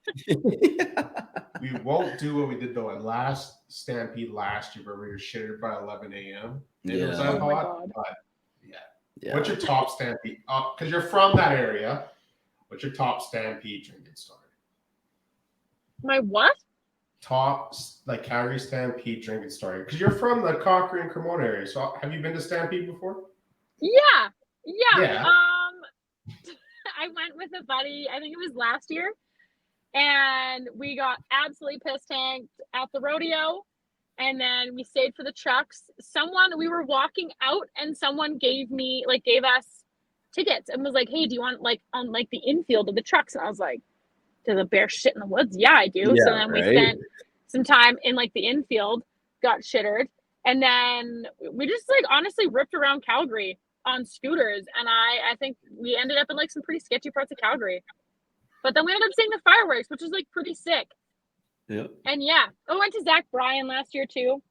We won't do what we did though at last Stampede last year where we were shittered by 11 a.m. It was that hot, but yeah. What's your top Stampede? Because you're from that area. What's your top Stampede drinking story? My what? Top like Calgary Stampede drinking story. Because you're from the Cochrane and Cremona area. So have you been to Stampede before? Yeah. I went with a buddy, I think it was last year. and we got absolutely piss tanked at the rodeo. And then we stayed for the trucks. We were walking out, and someone gave us tickets and was like, "Hey, do you want like on like the infield of the trucks?" And I was like, "Does a bear shit in the woods?" Yeah, I do. So then we spent some time in like the infield, got shittered, and then we just like honestly ripped around Calgary on scooters. And I think we ended up in like some pretty sketchy parts of Calgary. But then we ended up seeing the fireworks, which was like pretty sick. Yeah. And yeah, I went to Zach Bryan last year too.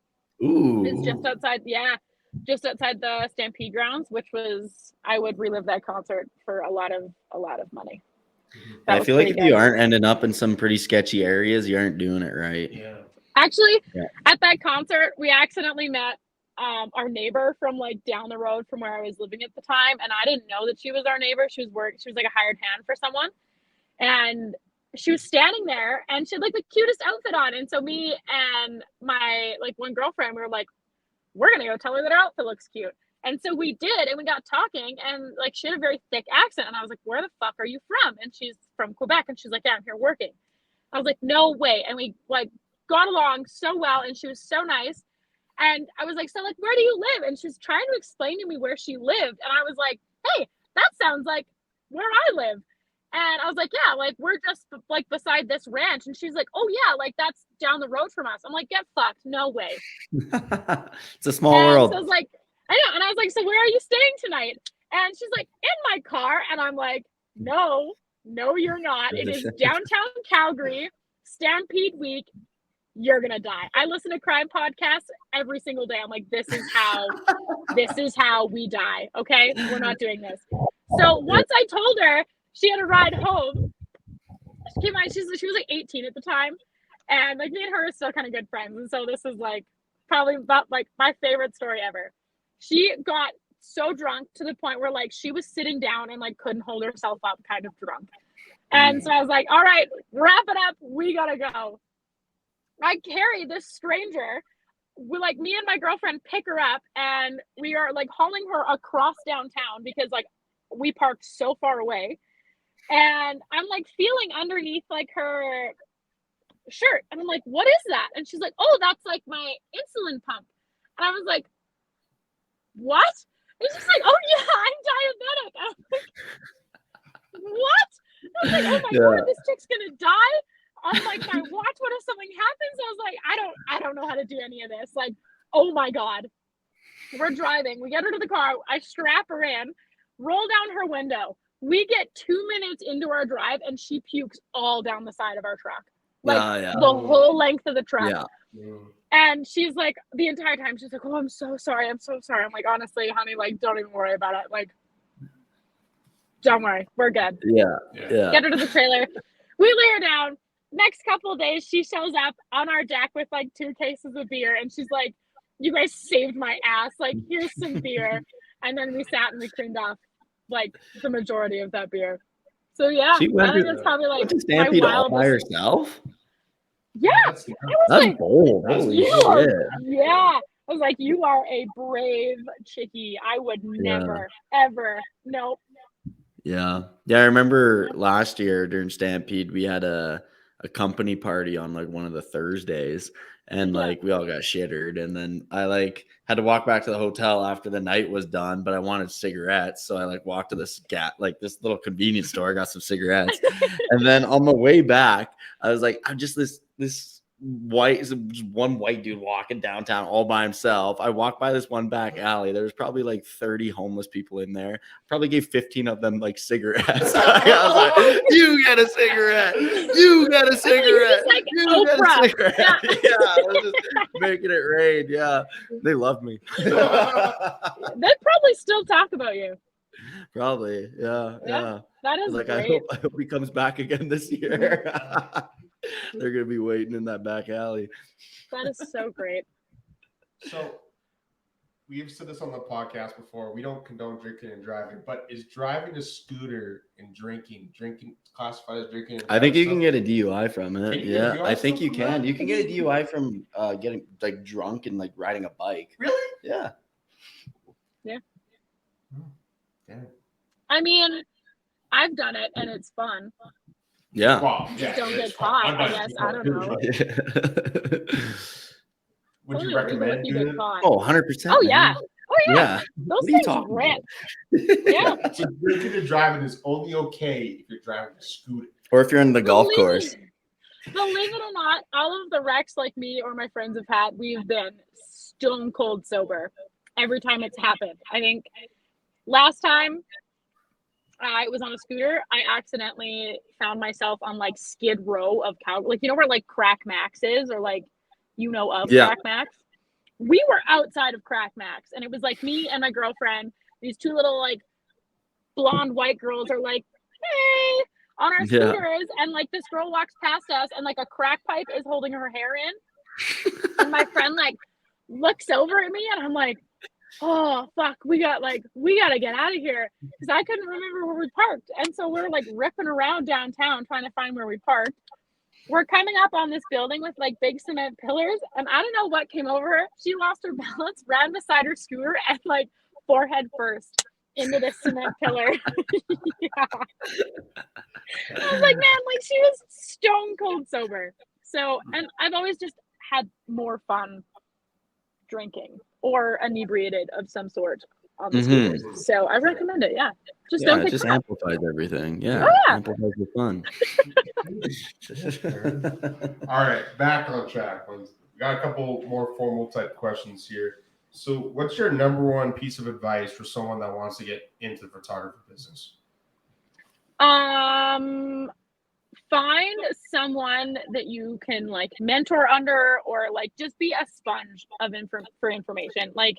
Ooh. It's just outside the Stampede grounds, which was, I would relive that concert for a lot of money. I feel like if you aren't ending up in some pretty sketchy areas, you aren't doing it right. Yeah. Actually, at that concert, we accidentally met our neighbor from like down the road from where I was living at the time, and I didn't know that she was our neighbor. She was like a hired hand for someone, and she was standing there, and she had like the cutest outfit on. And so me and my like one girlfriend, we were like, we're gonna go tell her that her outfit looks cute. And so we did, and we got talking, and like she had a very thick accent, and I was like, where the fuck are you from? And she's from Quebec, and she's like, yeah, I'm here working. I was like, no way. And we like got along so well, and she was so nice. And I was like, so like, where do you live? And she's trying to explain to me where she lived, and I was like, hey, that sounds like where I live. And I was like, yeah, like we're just like beside this ranch. And she's like, oh yeah, like that's down the road from us. I'm like, get fucked, no way. It's a small world. So I was like, I know. And I was like, so where are you staying tonight? And she's like, in my car. And I'm like, no, you're not. It is downtown Calgary, Stampede Week. You're gonna die. I listen to crime podcasts every single day. I'm like, this is how we die. Okay, we're not doing this. So once I told her she had a ride home, she came out. She was like 18 at the time, and like me and her are still kind of good friends. And so this is like probably about like my favorite story ever. She got so drunk to the point where like she was sitting down and like couldn't hold herself up, kind of drunk. And so I was like, all right, wrap it up. We gotta go. I carry this stranger. We like me and my girlfriend pick her up, and we are like hauling her across downtown because like we parked so far away. And I'm like feeling underneath like her shirt, and I'm like, what is that? And she's like, oh, that's like my insulin pump. And I was like, what? And she's like, oh yeah, I'm diabetic. I was like, what? I was like, oh my god, this chick's gonna die on like my watch. What if something happens? I was like, I don't know how to do any of this. Like, oh my god. We're driving. We get her to the car. I strap her in, roll down her window. We get 2 minutes into our drive, and she pukes all down the side of our truck. Like the whole length of the truck. Yeah. And she's like, the entire time, she's like, oh, I'm so sorry. I'm so sorry. I'm like, honestly, honey, like, don't even worry about it. Like, don't worry. We're good. Yeah. Get her to the trailer. We lay her down. Next couple of days, she shows up on our deck with like 2 cases of beer. And she's like, you guys saved my ass. Like, here's some beer. And then we sat and we cleaned off like the majority of that beer. So yeah, I think it's probably like Stampede all by herself. Yeah, that's like, bold. Holy shit. Yeah, I was like, you are a brave chickie. I would never, ever. Nope. Yeah. I remember last year during Stampede, we had a company party on like one of the Thursdays, and like we all got shittered, and then I like had to walk back to the hotel after the night was done, but I wanted cigarettes, so I like walked to this this little convenience store, got some cigarettes, and then on my way back, I was like, I'm just this one white dude walking downtown all by himself. I walked by this one back alley. There was probably like 30 homeless people in there. Probably gave 15 of them like cigarettes. I was like, you get a cigarette. You get a cigarette. Like you get a cigarette. Yeah, I was just making it rain. Yeah, they love me. They probably still talk about you. Probably. Yeah. That is like, great. I hope he comes back again this year. They're going to be waiting in that back alley. That is so great. So we've said this on the podcast before. We don't condone drinking and driving, but is driving a scooter and drinking classified as drinking? I think you can get a DUI from it. Yeah, I think you can. You can get a DUI from getting like drunk and like riding a bike. Really? Yeah. Yeah. Yeah. I mean, I've done it and it's fun. Yeah. Well, Just don't it's get fun. caught, I'd I like to guess. be I don't know. Would Totally you illegal if recommend you doing get it? caught. Oh, 100%. Oh yeah. Man. Oh yeah. Yeah. Those What are you things talking rip. about? Yeah. So drinking and driving is only okay if you're driving a scooter. Or if you're in the golf course. Believe it or not, all of the wrecks like me or my friends have had, we've been stone cold sober every time it's happened. I think last time I was on a scooter, I accidentally found myself on like Skid Row of Calgary, like you know where like Crack Max is, or like of Yeah. Crack Max. We were outside of Crack Max, and it was like me and my girlfriend. These two little like blonde white girls are like, "Hey," on our Yeah. scooters, and like this girl walks past us, and like a crack pipe is holding her hair in, and my friend like looks over at me, and I'm like, oh fuck, we gotta get out of here, because I couldn't remember where we parked. And so we're like ripping around downtown trying to find where we parked. We're coming up on this building with like big cement pillars, and I don't know what came over her. She lost her balance, ran beside her scooter, and like forehead first into the cement pillar. Yeah. I was like, man, like she was stone cold sober. So, and I've always just had more fun drinking or inebriated of some sort on the scooters. So I recommend it. Yeah. Just don't Yeah, it get just caught. amplifies everything. Yeah. Oh, yeah. Amplifies the fun. All right, back on track. We got a couple more formal type questions here. So, what's your number one piece of advice for someone that wants to get into the photography business? Find someone that you can like mentor under, or like just be a sponge of for information. Like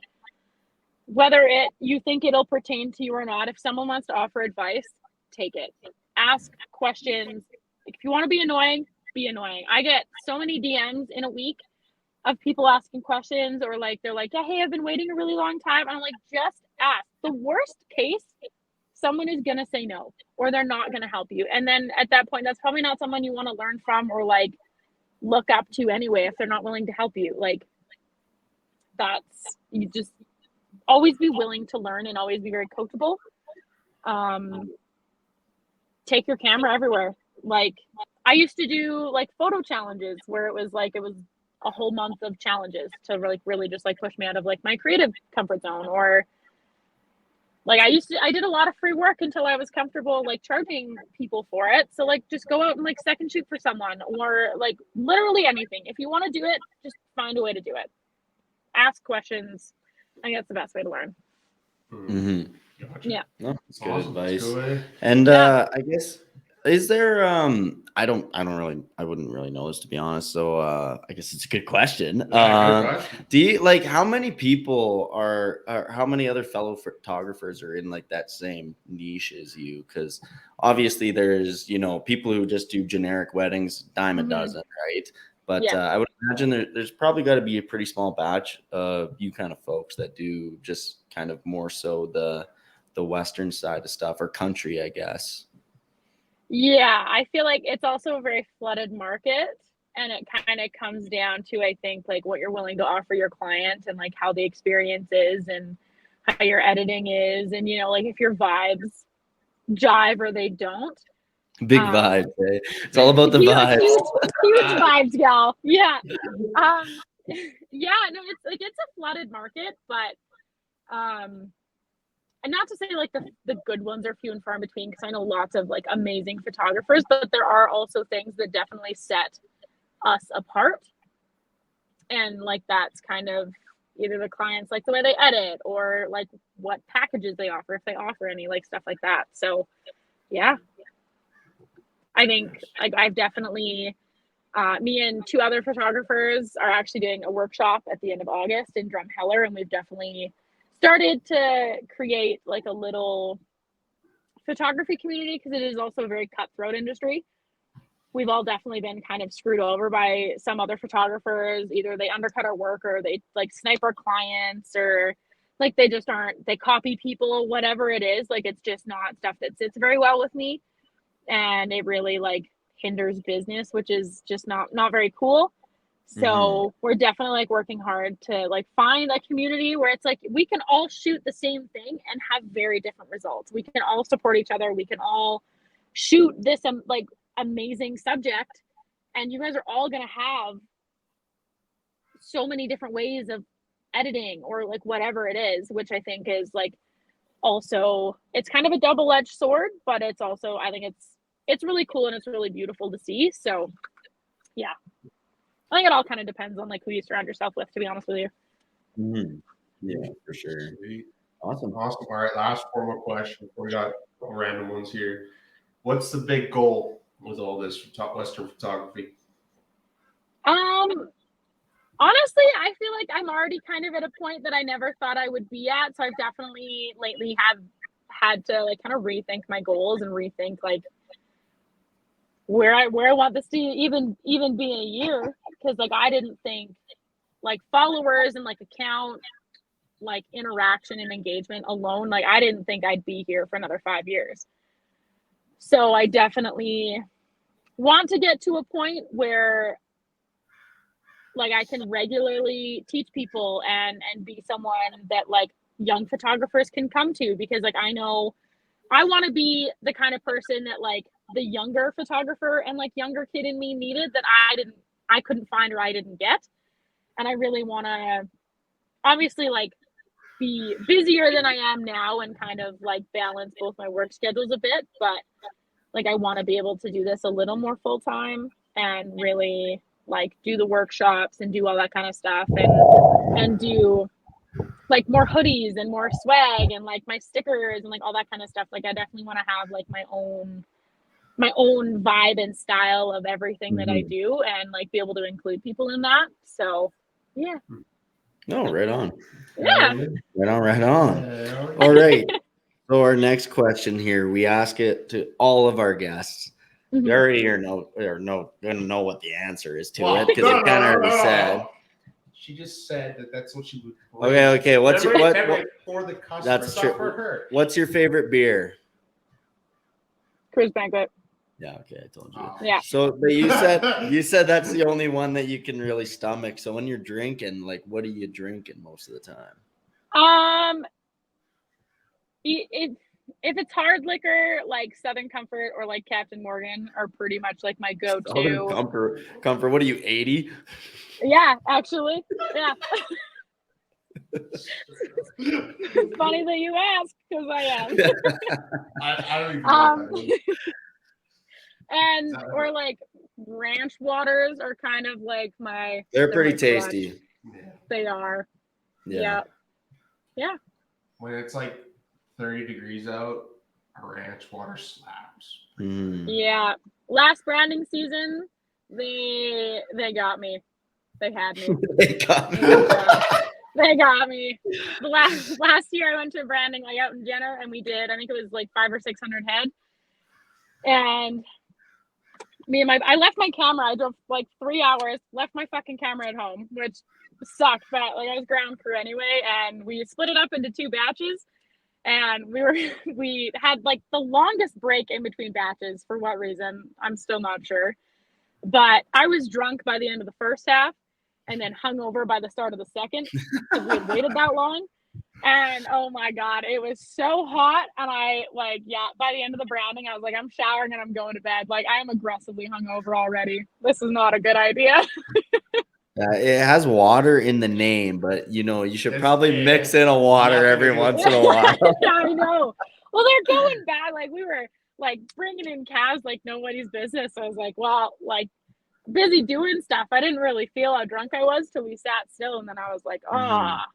whether you think it'll pertain to you or not, if someone wants to offer advice, take it. Ask questions. If you want to be annoying, be annoying. I get so many DMs in a week of people asking questions, or like they're like, yeah, hey, I've been waiting a really long time. And I'm like, just ask. The worst case, someone is gonna say no, or they're not gonna help you. And then at that point, that's probably not someone you want to learn from or like look up to anyway, if they're not willing to help you. Like you just always be willing to learn and always be very coachable. Take your camera everywhere. Like I used to do like photo challenges where it was a whole month of challenges to really just like push me out of like my creative comfort zone. Or like I did a lot of free work until I was comfortable like charging people for it. So like just go out and like second shoot for someone, or like literally anything. If you want to do it, just find a way to do it. Ask questions. I think that's the best way to learn. Mm-hmm. Gotcha. Yeah. No, that's good Awesome. advice. Good. And Yeah. I guess, is there I wouldn't really know this, to be honest. So I guess it's a good question. Yeah, good question. Do you like how many people how many other fellow photographers are in like that same niche as you? Because obviously there's, people who just do generic weddings, dime a dozen, right? But Yeah. I would imagine there's probably got to be a pretty small batch of you kind of folks that do just kind of more so the Western side of stuff, or country, I guess. Yeah, I feel like it's also a very flooded market, and it kind of comes down to, I think, like what you're willing to offer your client, and like how the experience is, and how your editing is, and like if your vibes jive or they don't. Big vibes, eh? It's all about the vibes. Huge vibes, gal. Yeah. Yeah, no, it's a flooded market, but and not to say like the good ones are few and far in between, because I know lots of like amazing photographers, but there are also things that definitely set us apart. And like that's kind of either the clients like the way they edit, or like what packages they offer, if they offer any, like stuff like that. So yeah, I think like I've definitely me and two other photographers are actually doing a workshop at the end of August in Drumheller, and we've definitely started to create like a little photography community, because it is also a very cutthroat industry. We've all definitely been kind of screwed over by some other photographers. Either they undercut our work, or they like snipe our clients, or like they just they copy people, whatever it is. Like it's just not stuff that sits very well with me, and it really like hinders business, which is just not very cool. So we're definitely like working hard to like find a community where it's like we can all shoot the same thing and have very different results. We can all support each other. We can all shoot this and like amazing subject, and you guys are all going to have so many different ways of editing or like whatever it is, which I think is like also, it's kind of a double-edged sword, but it's also, I think it's really cool and it's really beautiful to see. So yeah, I think it all kind of depends on like who you surround yourself with, to be honest with you. Mhm. Yeah, for sure. Awesome. Awesome. All right, last formal question. We got random ones here. What's the big goal with all this Western photography? Honestly, I feel like I'm already kind of at a point that I never thought I would be at. So I've definitely lately have had to like kind of rethink my goals and rethink like where I want this to even be in a year. Because like I didn't think like followers and like account like interaction and engagement alone, like I didn't think I'd be here for another 5 years. So I definitely want to get to a point where like I can regularly teach people and be someone that like young photographers can come to, because like I know I want to be the kind of person that like the younger photographer and like younger kid in me needed that I couldn't find or I didn't get. And I really want to obviously like be busier than I am now and kind of like balance both my work schedules a bit, but like I want to be able to do this a little more full time and really like do the workshops and do all that kind of stuff and do like more hoodies and more swag and like my stickers and like all that kind of stuff. Like I definitely want to have like my own vibe and style of everything that I do and like be able to include people in that. So yeah. No, right on. Yeah. Right on. All right. So our next question here, we ask it to all of our guests. Mhm. You already gonna know what the answer is to Well, it because it kind of already said. She just said that that's what she would. Okay. What's your what? For the customer? That's true. For her. What's your favorite beer? Cruise Banquet. Yeah, okay, I told you. Oh. Yeah. So, but you said that's the only one that you can really stomach. So when you're drinking, like, what are you drinking most of the time? If it's hard liquor, like Southern Comfort or like Captain Morgan are pretty much like my go-to. Comfort. What are you, 80? Yeah, actually. Yeah. It's funny that you ask because I am. I don't even know what that is. And or like ranch waters are kind of like they're pretty my tasty. clutch. They are. Yeah. When it's like 30 degrees out, a ranch water slaps. Yeah. Last branding season, they got me. They had me. They got me. They got me. The last year I went to branding like out in Jenner and we did, I think it was like 500 or 600 head. And I left my camera. I drove like 3 hours, left my fucking camera at home, which sucked, but like I was ground crew anyway. And we split it up into 2 batches. And we had like the longest break in between batches. For what reason? I'm still not sure. But I was drunk by the end of the first half and then hungover by the start of the second because we had waited that long. And oh my God, it was so hot. And by the end of the branding, I was like, I'm showering and I'm going to bed. Like I am aggressively hungover already. This is not a good idea. It has water in the name, but you should probably mix in a water every once in a while. Yeah, I know. Well, they're going bad. Like we were like bringing in calves like nobody's business. I was like, well, like busy doing stuff. I didn't really feel how drunk I was till we sat still, and then I was like, fuck.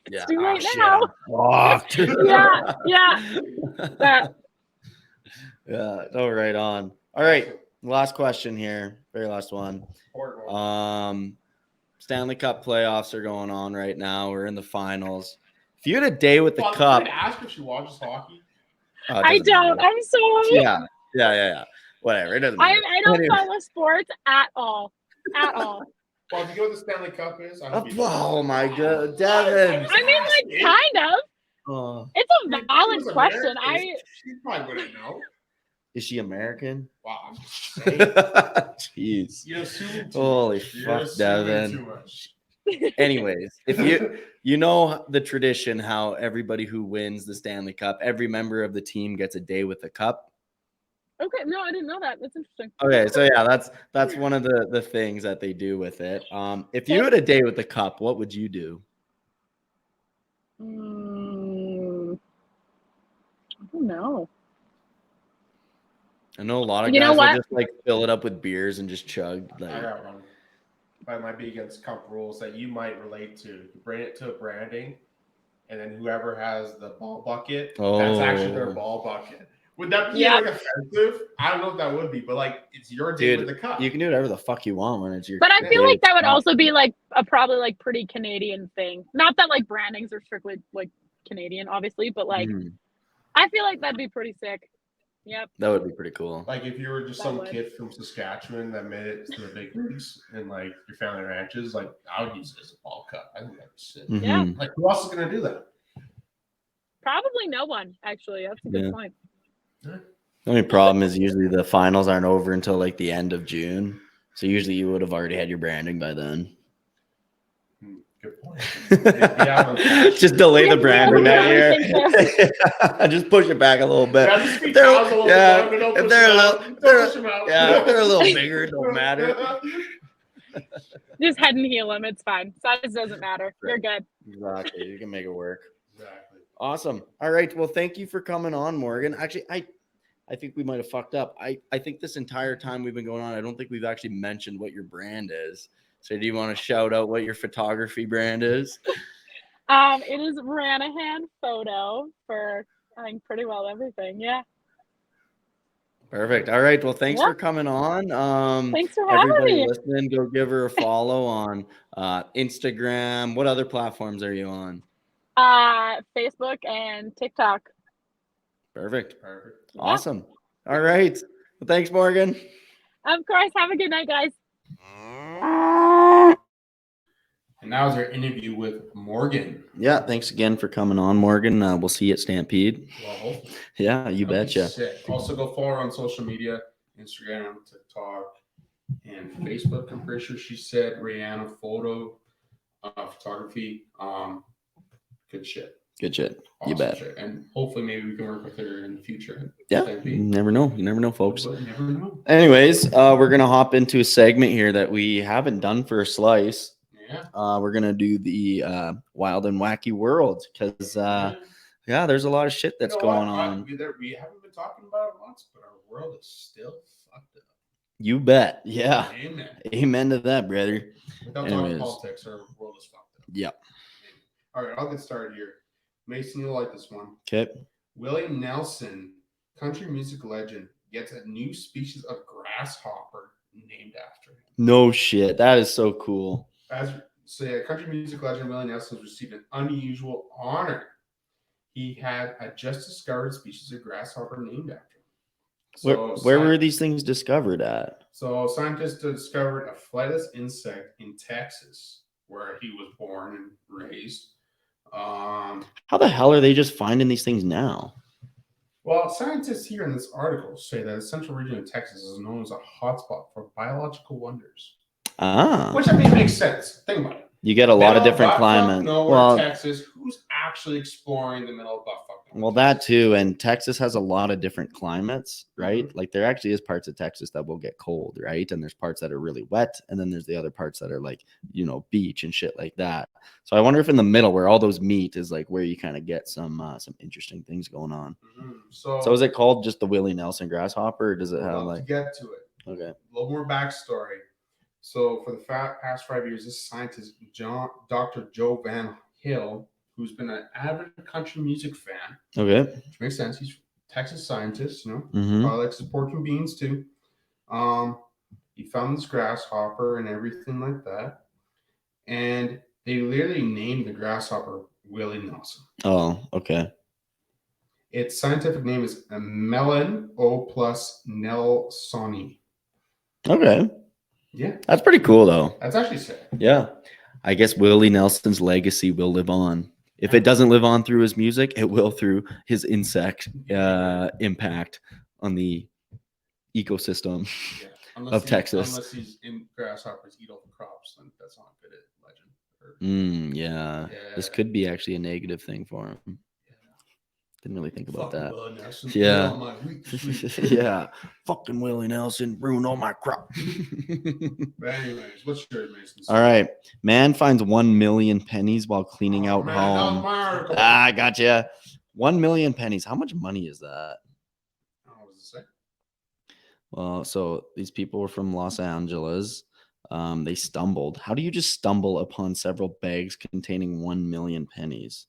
It's too late now. Yeah. Oh, right on. All right. Last question here. Very last one. Stanley Cup playoffs are going on right now. We're in the finals. If you had a day with the cup, ask if she watches hockey. I don't. Matter. I'm sorry. Yeah. Whatever. It doesn't matter. I don't follow sports at all. At all. Well, if you know what the Stanley Cup is, oh my God, Devin. I mean, like, kind of. It's a valid question. She probably wouldn't know. Is she American? Wow. Jeez. You're holy fuck, Devin. Anyways, if you know the tradition, how everybody who wins the Stanley Cup, every member of the team gets a day with the cup. Okay, no, I didn't know that. That's interesting. Okay, so yeah, that's one of the things that they do with it. If you had a day with the cup, what would you do? I don't know. I know a lot of You know guys will what? just like fill it up with beers and just chug. I Like, got one. But it might be against cup rules that you might relate to. You bring it to a branding, and then whoever has the ball bucket, that's actually their oh, ball bucket. Would that be Yeah. like offensive? I don't know if that would be, but like it's your day with the dude, cup. you can do whatever the fuck you want when it's your. But I your feel day like with that would the cup. also be like a probably like pretty Canadian thing. Not that like brandings are strictly like Canadian, obviously, but like Mhm. I feel like that'd be pretty sick. Yep. That would be pretty cool. Like if you were just That some would. kid from Saskatchewan that made it to the big leagues and like your family ranches, like I would use it as a ball cup. I think that'd be sick. Yeah. Mhm. Like who else is gonna do that? Probably no one, actually. That's a good Yeah. point. The only problem is usually the finals aren't over until like the end of June. So usually you would have already had your branding by then. Good point. Yeah, Just delay the Yeah, branding that yeah, year. I Just push it back a little bit. Yeah, just If feed they're, cows a little bit yeah, longer, don't if push they're a them little, out. if Don't they're, push them out. yeah, if they're a little bigger, it don't matter. Just head and heel them. It's fine. Size doesn't matter. You're good. Exactly. You can make it work. Exactly. Awesome. All right. Well, thank you for coming on, Morgan. Actually, I think we might have fucked up. I think this entire time we've been going on, I don't think we've actually mentioned what your brand is. So do you want to shout out what your photography brand is? It is Ranahan Photo for I think pretty well everything. Yeah. Perfect. All right. Well, thanks Yeah. for coming on. Thanks for having Everybody me. listening, go give her a follow on Instagram. What other platforms are you on? Facebook and TikTok. Perfect. Perfect. Yeah. Awesome. All right. Well, thanks, Morgan. Of course. Have a good night, guys. And now is our interview with Morgan. Yeah. Thanks again for coming on, Morgan. We'll see you at Stampede. Well, hopefully. Yeah, you That'd be betcha. sick. Also, go follow her on social media, Instagram, TikTok, and Facebook. I'm pretty sure she said Rihanna photography. Good shit. Good shit. Awesome You bet. shit. And hopefully, maybe we can work with her in the future. Yeah. Maybe. You never know. You never know, folks. But you never know. Anyways, we're going to hop into a segment here that we haven't done for a slice. Yeah. We're going to do the wild and wacky world because, yeah, there's a lot of shit that's going on. We haven't been talking about it once, but our world is still fucked up. You bet. Yeah. Amen. Amen to that, brother. Without Anyways. talking politics, our world is fucked up. Yep. All right, I'll get started here. Mason, you'll like this one. Okay. Willie Nelson, country music legend, gets a new species of grasshopper named after him. No shit. That is so cool. Country music legend Willie Nelson has received an unusual honor. He had a just discovered species of grasshopper named after him. Where were these things discovered at? So scientists discovered a flightless insect in Texas, where he was born and raised. How the hell are they just finding these things now? Well, scientists here in this article say that the central region of Texas is known as a hotspot for biological wonders. Which, I mean, makes sense. Think about it. You get a lot of different climates. Well, Texas, who's actually exploring the middle of buttfuck? Well, that too. And Texas has a lot of different climates, right? Mm-hmm. Like there actually is parts of Texas that will get cold, right? And there's parts that are really wet. And then there's the other parts that are like, beach and shit like that. So I wonder if in the middle where all those meet is like where you kind of get some interesting things going on. Mm-hmm. So is it called just the Willie Nelson grasshopper? Or does it have like. To get to it. Okay. A little more backstory. So for the past 5 years, this scientist, Dr. Joe Van Hill, who's been an avid country music fan. Okay. Which makes sense. He's a Texas scientist, Mm-hmm. Probably likes pork and beans too. He found this grasshopper and everything like that. And they literally named the grasshopper Willie Nelson. Oh, okay. Its scientific name is Melon O plus Nelsoni. Okay. Yeah. That's pretty cool though. That's actually sick. Yeah. I guess Willie Nelson's legacy will live on. If it doesn't live on through his music, it will through his insect impact on the ecosystem of Texas. Unless he's in grasshoppers eat all the crops, then that's not good at legend. Yeah. This could be actually a negative thing for him. Didn't really think about Fucking that. Willie Nelson, Yeah. all my wheat this week. Yeah. Fucking Willie Nelson ruined all my crop. But anyways, what's yours, Mason? All right. Man finds 1 million pennies while cleaning out man, that was home. my article. Ah, gotcha. 1 million pennies. How much money is that? What was it say? Well, so these people were from Los Angeles. They stumbled. How do you just stumble upon several bags containing 1 million pennies?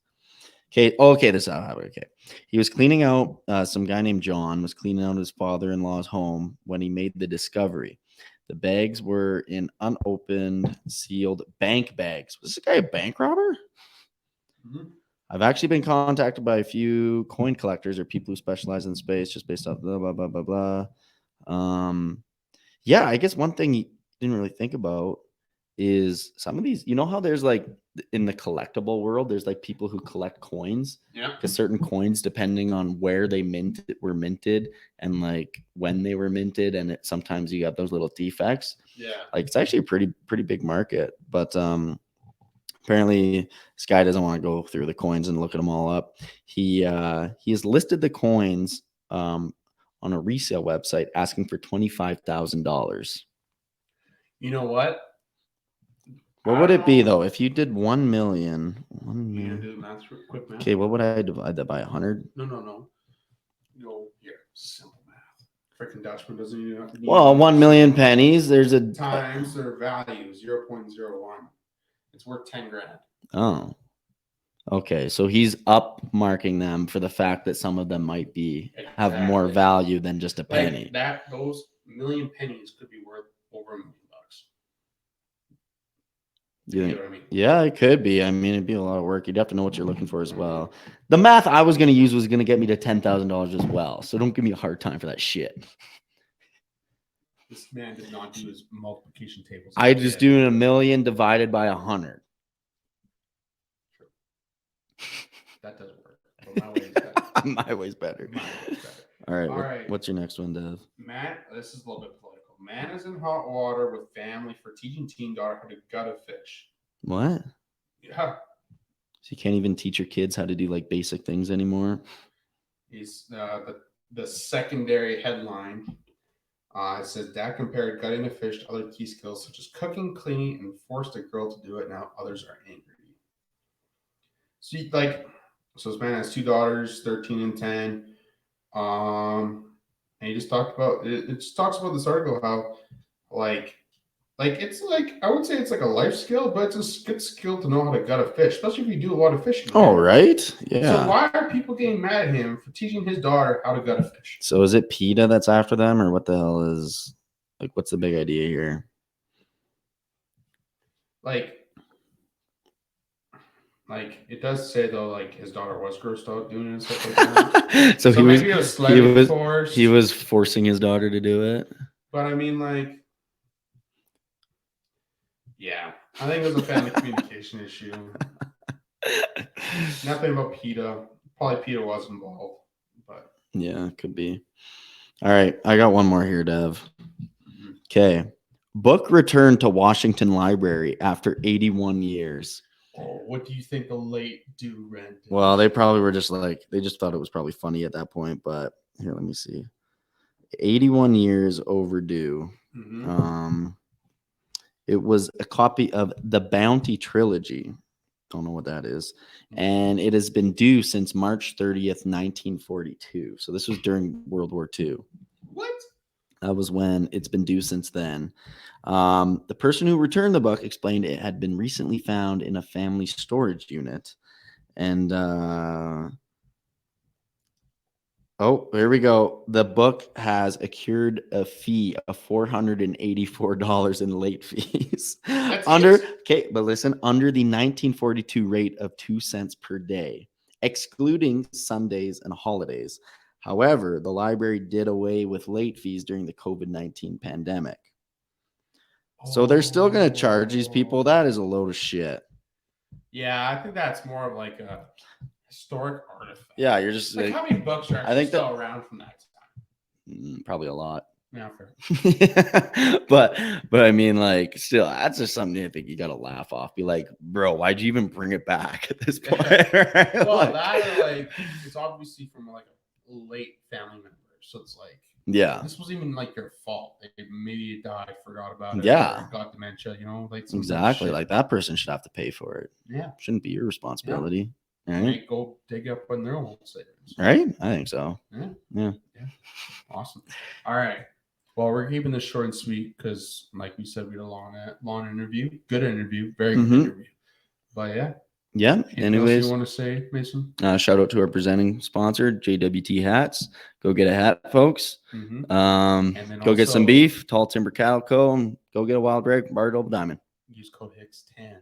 Okay, this is how it happened. Okay. He was cleaning out, some guy named John was cleaning out his father-in-law's home when he made the discovery. The bags were in unopened, sealed bank bags. Was this guy a bank robber? Mhm. I've actually been contacted by a few coin collectors or people who specialize in space just based off blah, blah, blah, blah, blah. Yeah, I guess one thing you didn't really think about is some of these, you know how there's like in the collectible world, there's like people who collect coins. Yeah. Because certain coins, depending on where they were minted and like when they were minted, and sometimes you have those little defects. Yeah. Like it's actually a pretty big market. But apparently this guy doesn't want to go through the coins and look at them all up. He has listed the coins on a resale website asking for $25,000. You know what? What would it be though if you did 1 million? 1 You gonna million. do the math quick math? Okay, what would I divide that by 100? No. Go here. Simple math. Freaking Dutchman doesn't even. Well, 1 million pennies. There's a times their value 0.01. It's worth 10 grand. Oh, okay. So he's upmarking them for the fact that some of them might have more Exactly. value than just a penny. Like those million pennies could be worth over $1 million. You know what I mean? Yeah, it could be. I mean, it'd be a lot of work. You'd have to know what you're looking for as well. The math I was going to use was going to get me to $10,000 as well. So don't give me a hard time for that shit. This man did not do his multiplication tables. I just do 1 million divided by 100. That doesn't work. But my way is better. My way's better. My way is better. All right. All right. What's your next one, Dev? This is a little bit political. Man is in hot water with family for teaching teen daughter how to gut a fish. What? Yeah. So you can't even teach your kids how to do like basic things anymore? He's the secondary headline. It says dad compared gutting a fish to other key skills such as cooking, cleaning, and forced a girl to do it. Now others are angry. So this man has two daughters, 13 and 10. And he just talked about it. It just talks about this article how like it's like I would say it's like a life skill, but it's a good skill to know how to gut a fish, especially if you do a lot of fishing. Oh, right. Yeah. So why are people getting mad at him for teaching his daughter how to gut a fish? So is it PETA that's after them, or what the hell is like? What's the big idea here? Like it does say though, like his daughter was grossed out doing it and stuff like that. so maybe it was slightly forced. He was forcing his daughter to do it. But I mean, like, yeah, I think it was a family communication issue. Nothing about PETA. Probably PETA was involved, but yeah, it could be. All right, I got one more here, Dev. Okay, book returned to Washington Library after 81 years. Oh, what do you think the late due rent is? Well, they probably were just like, they just thought it was probably funny at that point. But here, let me see. 81 years overdue. Mm-hmm. It was a copy of The Bounty Trilogy. Don't know what that is. And it has been due since March 30th, 1942. So this was during World War II. What? That was when it's been due since then. The person who returned the book explained it had been recently found in a family storage unit. And oh, here we go. The book has accrued a fee of $484 in late fees. Okay, but listen, under the 1942 rate of 2 cents per day, excluding Sundays and holidays. However, the library did away with late fees during the COVID-19 pandemic. So they're still going to charge these people. That is a load of shit. Yeah, I think that's more of like a historic artifact. Yeah, you're just like how many books are actually still around from that time? Probably a lot. Yeah, fair. but I mean, like, still, that's just something I think you gotta laugh off. Be like, bro, why'd you even bring it back at this point? Right? Well, Like, that like it's obviously from like a late family member, so it's like yeah, this wasn't even like your fault. They maybe died, forgot about it, Yeah. or got dementia. You know, like some exactly. shit. Like that person should have to pay for it. Yeah, Shouldn't be your responsibility. they Right? go dig up on their own savings. Right? I think so. Yeah. Yeah. Awesome. All right. Well, we're keeping this short and sweet because, like we said, we had a long interview. Good interview. Very good Mhm. interview. But yeah. Yeah. Anything else Anyways, you want to say, Mason? shout out to our presenting sponsor, JWT Hats. Go get a hat, folks. Mm-hmm. And then Go get some also- beef, Tall Timber Cattle Co. And go get a Wild Red Bar Double Diamond. Use code HICKS10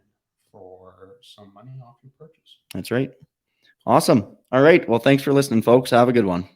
for some money off your purchase. That's right. Awesome. All right. Well, thanks for listening, folks. Have a good one.